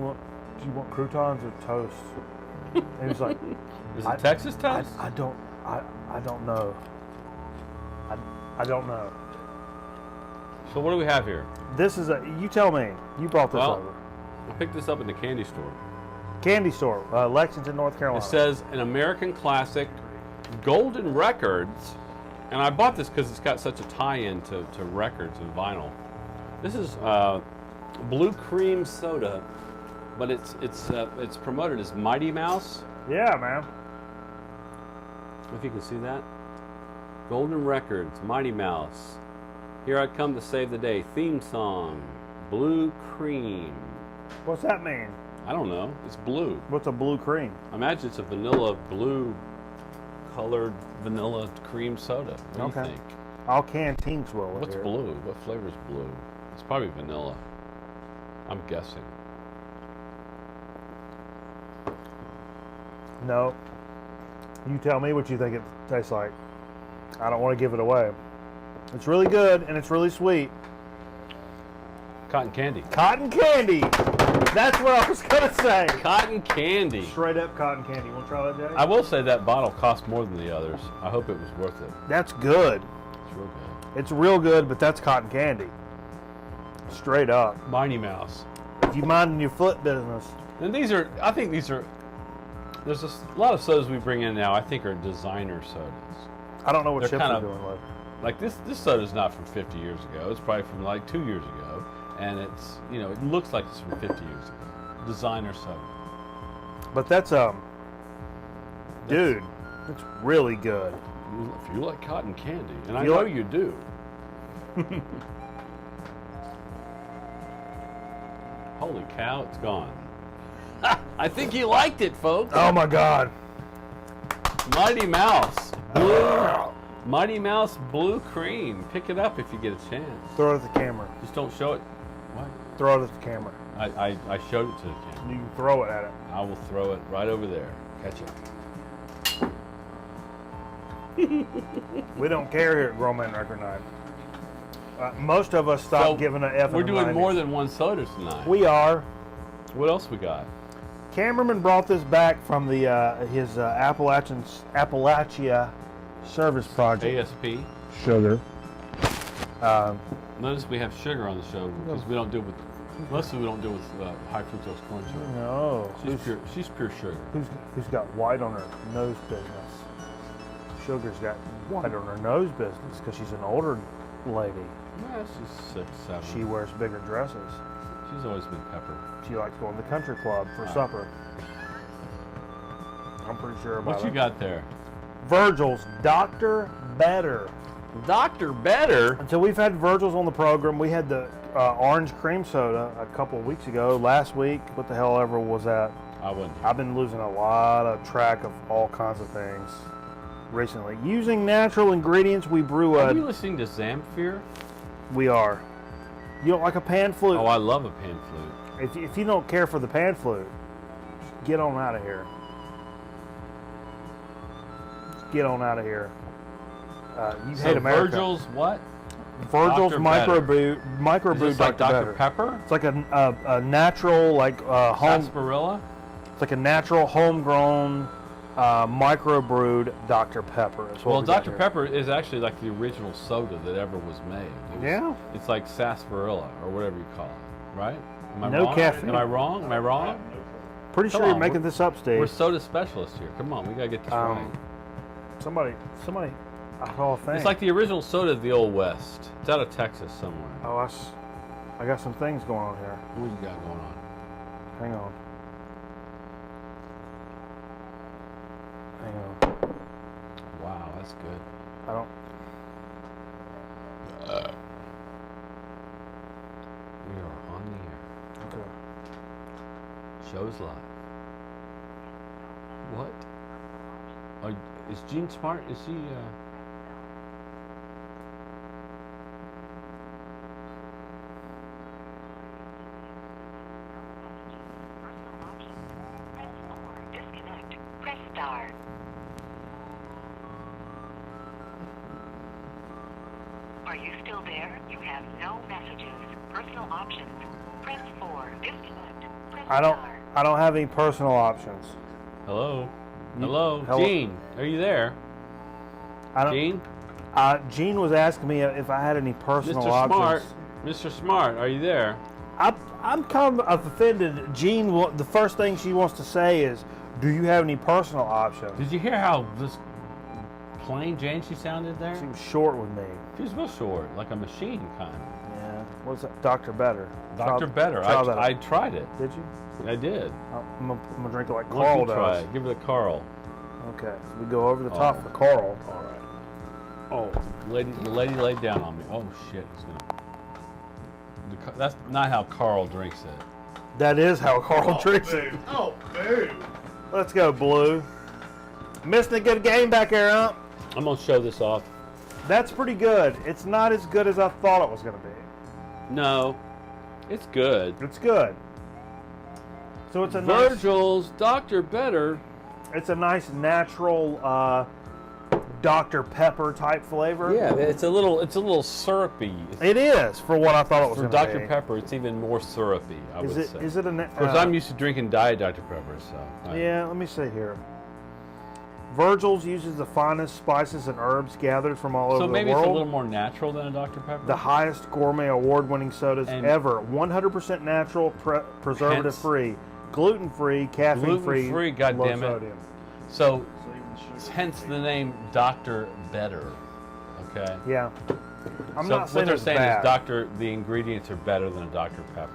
want croutons or toast?" And he was like, "Is it Texas toast?" I don't know. I don't know. So what do we have here? This is you tell me. You brought this over. I picked this up in the candy store. Candy store, Lexington, North Carolina. It says an American classic, Golden Records, and I bought this because it's got such a tie-in to records and vinyl. This is blue cream soda, but it's promoted as Mighty Mouse. Yeah, man. I don't know if you can see that. Golden Records, Mighty Mouse. Here I come to save the day. Theme song, Blue Cream. What's that mean? I don't know. It's blue. What's a blue cream? I imagine it's a vanilla blue colored vanilla cream soda. What do you think? All canteens will. What's blue? What flavor is blue? It's probably vanilla. I'm guessing. No. You tell me what you think it tastes like. I don't want to give it away. It's really good and it's really sweet. Cotton candy. Cotton candy. That's what I was going to say. Cotton candy. Straight up cotton candy. You want to try that, Jay? I will say that bottle cost more than the others. I hope it was worth it. That's good. It's real good. It's real good, but that's cotton candy. Straight up. Mighty Mouse. If you mind your foot business. And I think these are, there's a lot of sodas we bring in now I think are designer sodas. I don't know what chips are doing with. Like this soda's not from 50 years ago. It's probably from like 2 years ago. And it's, it looks like it's from 50 years ago. Designer soda. But that's, dude, it's really good. If you like cotton candy, and I know you do. Holy cow, it's gone. I think you liked it, folks. Oh my God. Mighty Mouse. Mighty Mouse Blue Cream. Pick it up if you get a chance. Throw it at the camera. Just don't show it. What? Throw it at the camera. I showed it to the camera. You can throw it at it. I will throw it right over there. Catch it. We don't care here at Grown Man Record Night. Most of us stopped giving a F. We're doing more than one soda tonight. We are. What else we got? Cameraman brought this back from the his Appalachia Service Project. ASP. Sugar. Notice we have sugar on the show because we don't deal with. Mostly we don't deal with high fructose corn syrup. No. She's pure sugar. Who's got white on her nose business? Sugar's got white on her nose business because she's an older lady. Yeah, she's 6, 7. She wears bigger dresses. She's always been peppered. She likes going to the country club for supper. I'm pretty sure about it. What you got there? Virgil's Dr. Better. Dr. Better? Until we've had Virgil's on the program, we had the orange cream soda a couple of weeks ago. Last week, what the hell ever was that? I wouldn't. I've been losing a lot of track of all kinds of things recently. Using natural ingredients, we brew Are you listening to Zamfir? We are. You don't like a pan flute? Oh, I love a pan flute. If you don't care for the pan flute, get on out of here. Get on out of here. You hate America. Virgil's what? Virgil's microbrew Is this like Dr. Better. Pepper? It's like a natural, like home. Sarsaparilla? It's like a natural, homegrown, microbrewed Dr. Pepper. Well, Dr. Pepper is actually like the original soda that ever was made. It's like sarsaparilla or whatever you call it, right? Am I no wrong? caffeine. Am I wrong? Am I wrong? Pretty sure you're making this up, Steve. We're soda specialists here. Come on, we gotta get this right. Somebody, I saw a thing. It's like the original soda of the Old West. It's out of Texas somewhere. Oh, I got some things going on here. What you got going on? Hang on. Hang on. Wow, that's good. I don't. We are on the air. Okay. Show's live. What? Is Gene smart? Is he? Press star. Are you still there? You have no messages. Personal options. Press 4. Disconnect. Press I star. don't have any personal options. Hello. Hello, Hello? Gene. Are you there? Gene? Gene was asking me if I had any personal options. Mr. Smart, are you there? I'm kind of offended. Gene, the first thing she wants to say is, "Do you have any personal options?" Did you hear how just plain Jane she sounded there? She was short with me. She was real short, like a machine kind of. Yeah. What's that? Dr. Better. Dr. Better. I tried it. Did you? I did. I'm gonna drink it like Why don't Carl you does. try it? Give it a Carl. Okay. So we go over the top for Carl. All right. Oh, the lady laid down on me. Oh shit! That's not how Carl drinks it. That is how Carl drinks it. Oh, boo. Let's go, Blue. Missing a good game back there, huh? I'm gonna show this off. That's pretty good. It's not as good as I thought it was gonna be. No, it's good. It's good. So it's a Virgil's Dr. Better. It's a nice natural Dr. Pepper type flavor. Yeah, it's a little syrupy. It is for what I thought it was For going to be. Dr. Pepper, it's even more syrupy. I would say. Is it a? Of course, I'm used to drinking Diet Dr. Pepper, so. Yeah, let me see here. Virgil's uses the finest spices and herbs gathered from all over the world. So maybe it's a little more natural than a Dr. Pepper? The highest gourmet award-winning sodas ever. 100% natural, preservative-free, gluten-free, caffeine-free, gluten-free, low goddammit. sodium. So, hence the name Dr. Better. Okay? Yeah. I'm so not saying what they're it's saying bad. is the ingredients are better than a Dr. Pepper.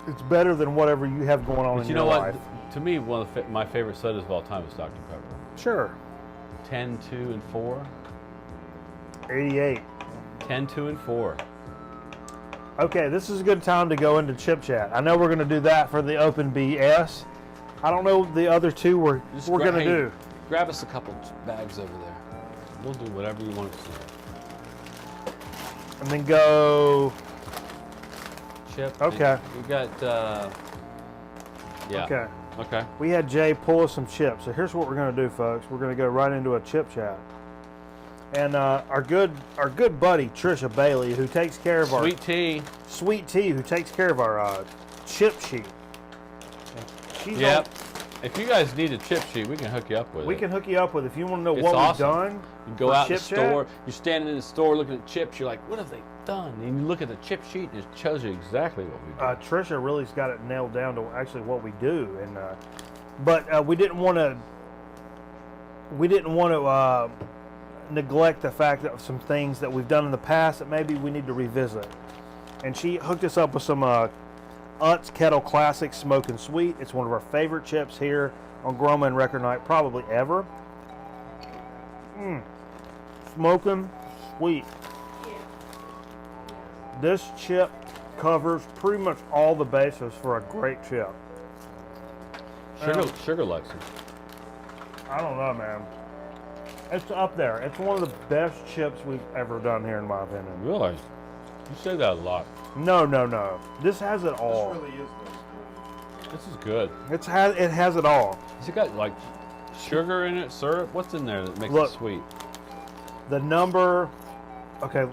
It's better than whatever you have going on But in you your know life. what? To me, one of my favorite sodas of all time is Dr. Pepper. Sure. 10, 2, and 4. 88. 10, 2, and 4. Okay, this is a good time to go into Chip Chat. I know we're going to do that for the Open BS. I don't know the other two we're going to do. Grab us a couple bags over there. We'll do whatever you want us to do. And then go... Chip. Okay. We got, yeah. Okay. Okay. We had Jay pull us some chips. So here's what we're going to do, folks. We're going to go right into a Chip Chat. And our good buddy, Trisha Bailey, who takes care of Sweet Tea, who takes care of our chip sheet. If you guys need a chip sheet, we can hook you up with it. We can hook you up with it. If you want to know It's what awesome. we've done. You go for out in the Chip store. Chat. You're standing in the store looking at chips. You're like, what have they done? And you look at the chip sheet, and it shows you exactly what we do. Trisha really's got it nailed down to actually what we do, and but we didn't want to. We didn't want to neglect the fact that some things that we've done in the past that maybe we need to revisit. And she hooked us up with some Utz Kettle Classic Smoking Sweet. It's one of our favorite chips here on Groma and Record Night, probably ever. Smoking sweet. This chip covers pretty much all the bases for a great chip. Sugar likes it. I don't know, man. It's up there. It's one of the best chips we've ever done here, in my opinion. Really? You say that a lot. No. This has it all. This really is good. This is good. It has it all. Has it got like sugar in it, syrup? What's in there that makes Look. it sweet? The number. Okay,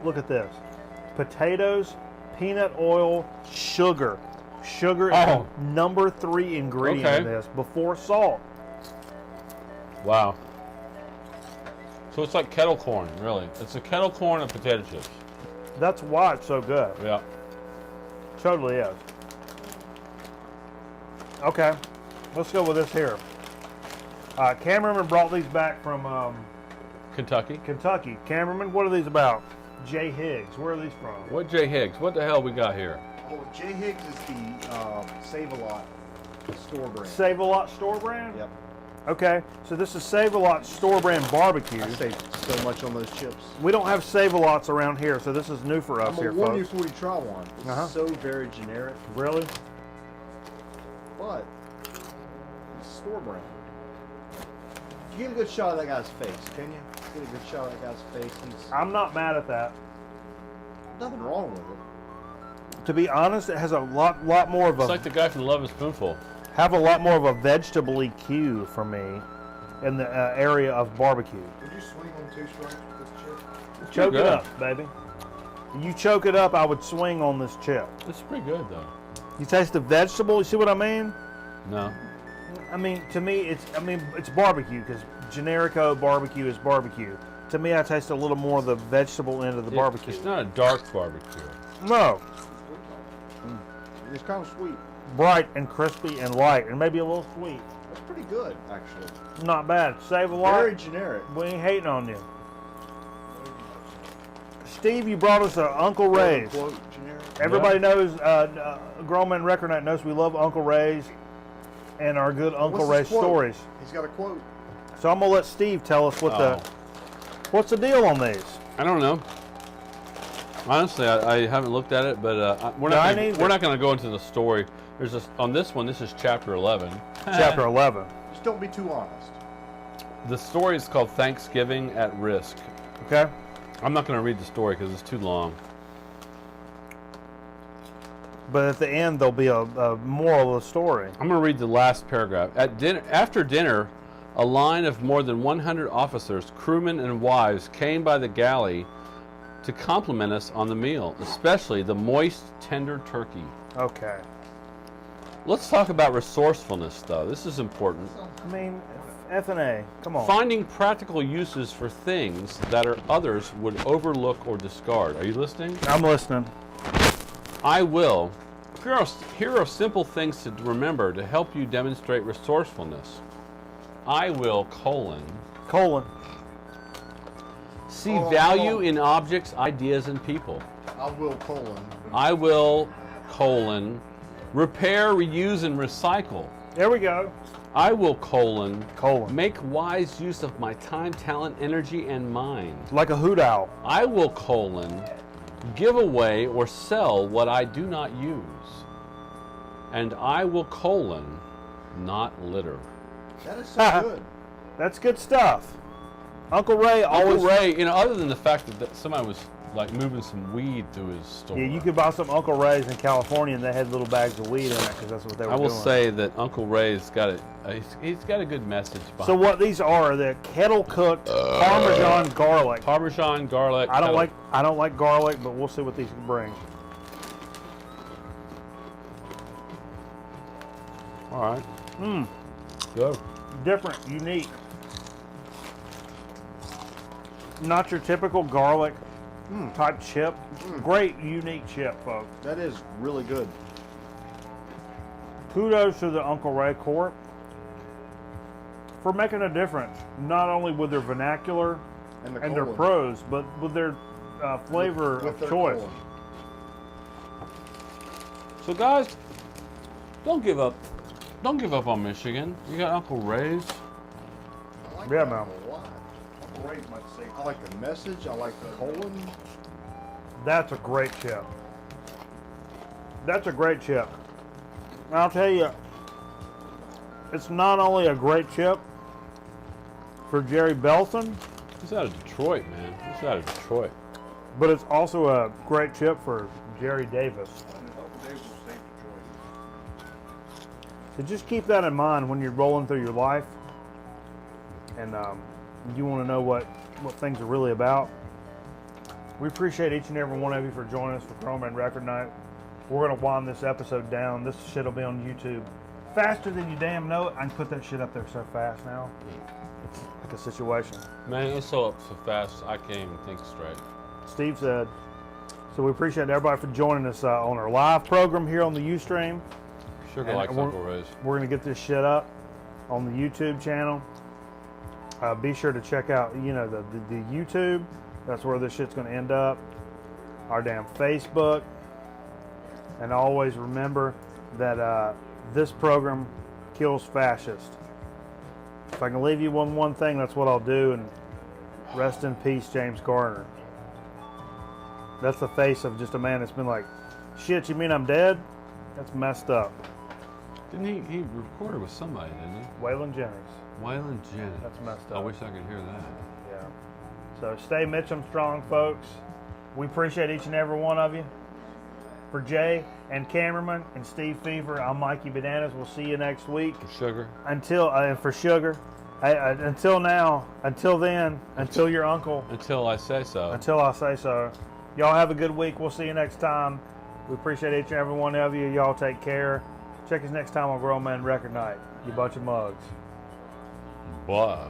look at this. Potatoes, peanut oil, sugar. Sugar is the number 3 ingredient in this before salt. Wow. So it's like kettle corn, really. It's a kettle corn of potato chips. That's why it's so good. Yeah. Totally is. Okay, let's go with this here. Cameraman brought these back from Kentucky. Cameraman, what are these about? J. Higgs, where are these from? What J. Higgs? What the hell we got here? Oh, J. Higgs is the Save-A-Lot store brand. Save-A-Lot store brand? Yep. Okay, so this is Save-A-Lot store brand barbecue. I saved so much on those chips. We don't have Save-A-Lots around here, so this is new for us here, I'm gonna warn you folks. before you try one. It's so very generic, Really? but it's store brand. You get a good shot of that guy's face, can you? Get a good shot of that guy's face. I'm not mad at that. Nothing wrong with it. To be honest, it has a lot more of It's a like the guy from Love and Spoonful. have a lot more of a vegetable-y cue for me in the area of barbecue. Would you swing on 2 strikes with this chip? Choke it good. up, baby. You choke it up, I would swing on this chip. It's pretty good though. You taste the vegetable. You see what I mean? No. I mean, to me, it's barbecue because generico barbecue is barbecue. To me, I taste a little more of the vegetable end of the barbecue. It's not a dark barbecue. No, It's kind of sweet. bright and crispy and light, and maybe a little sweet. That's pretty good, actually. Not bad. Save a lot. Very generic. We ain't hating on you. Steve, you brought us a Uncle Ray's. Quote, generic. Everybody knows, Grown Man Record Night knows we love Uncle Ray's and our good Uncle What's Ray his quote? stories. He's got a quote. So I'm gonna let Steve tell us what's the deal on these. I don't know. Honestly, I haven't looked at it, but we're not going to go into the story. There's on this one. This is chapter 11. Chapter 11. Just don't be too honest. The story is called Thanksgiving at Risk. Okay. I'm not going to read the story because it's too long. But at the end, there'll be a moral of the story. I'm going to read the last paragraph. After dinner, a line of more than 100 officers, crewmen, and wives came by the galley to compliment us on the meal, especially the moist, tender turkey. Okay. Let's talk about resourcefulness, though. This is important. I mean, F&A, come on. Finding practical uses for things that others would overlook or discard. Are you listening? I'm listening. I will. Here are simple things to remember to help you demonstrate resourcefulness. I will, Colon. see value in objects, ideas, and people. I will, colon. I will, repair, reuse, and recycle. There we go. I will, make wise use of my time, talent, energy, and mind. Like a hoot owl. I will, give away or sell what I do not use. And I will, not litter. That is so good. That's good stuff. Uncle Ray always... Uncle Ray, other than the fact that somebody was like moving some weed through his store. Yeah, you could buy some Uncle Ray's in California and they had little bags of weed in it because that's what they were doing. I will say that Uncle Ray's got he's got a good message behind So what these are, they're kettle cooked Parmesan garlic. Parmesan garlic. I don't like garlic, but we'll see what these bring. All right. Good. Different, unique. Not your typical garlic type chip. Great, unique chip, folks. That is really good. Kudos to the Uncle Ray Corp for making a difference, not only with their vernacular And the and their colon. pros, but with their flavor With of their choice. colon. So guys, don't give up. Don't give up on Michigan. You got Uncle Ray's. I like Yeah, that man. a lot. I like the message. I like the colon. That's a great chip. That's a great chip. And I'll tell you, it's not only a great chip for Jerry Belson, He's out of Detroit, man. He's out of Detroit. but it's also a great chip for Jerry Davis. So just keep that in mind when you're rolling through your life and you want to know what things are really about. We appreciate each and every one of you for joining us for Chroma and Record Night. We're going to wind this episode down. This shit will be on YouTube faster than you damn know it. I can put that shit up there so fast now. It's like a situation. Man, it's so up so fast, I can't even think straight. Steve said. So we appreciate everybody for joining us on our live program here on the Ustream. Sugar And likes Uncle Ray's. We're going to get this shit up on the YouTube channel. Be sure to check out, the YouTube. That's where this shit's going to end up. Our damn Facebook. And always remember that this program kills fascists. If I can leave you one thing, that's what I'll do. And rest in peace, James Garner. That's the face of just a man that's been like, shit, you mean I'm dead? That's messed up. Didn't he recorded with somebody, didn't he? Waylon Jennings. Waylon Jennings. That's messed I up. wish I could hear that. Yeah. So stay Mitchum strong, folks. We appreciate each and every one of you. For Jay and cameraman and Steve Fever, I'm Mikey Bananas. We'll see you next week. For Sugar. Until for Sugar. Until now. Until then. Until your uncle. Until I say so. Until I say so. Y'all have a good week. We'll see you next time. We appreciate each and every one of you. Y'all take care. Check us next time on Grown Man Record Night. You bunch of mugs. Bye.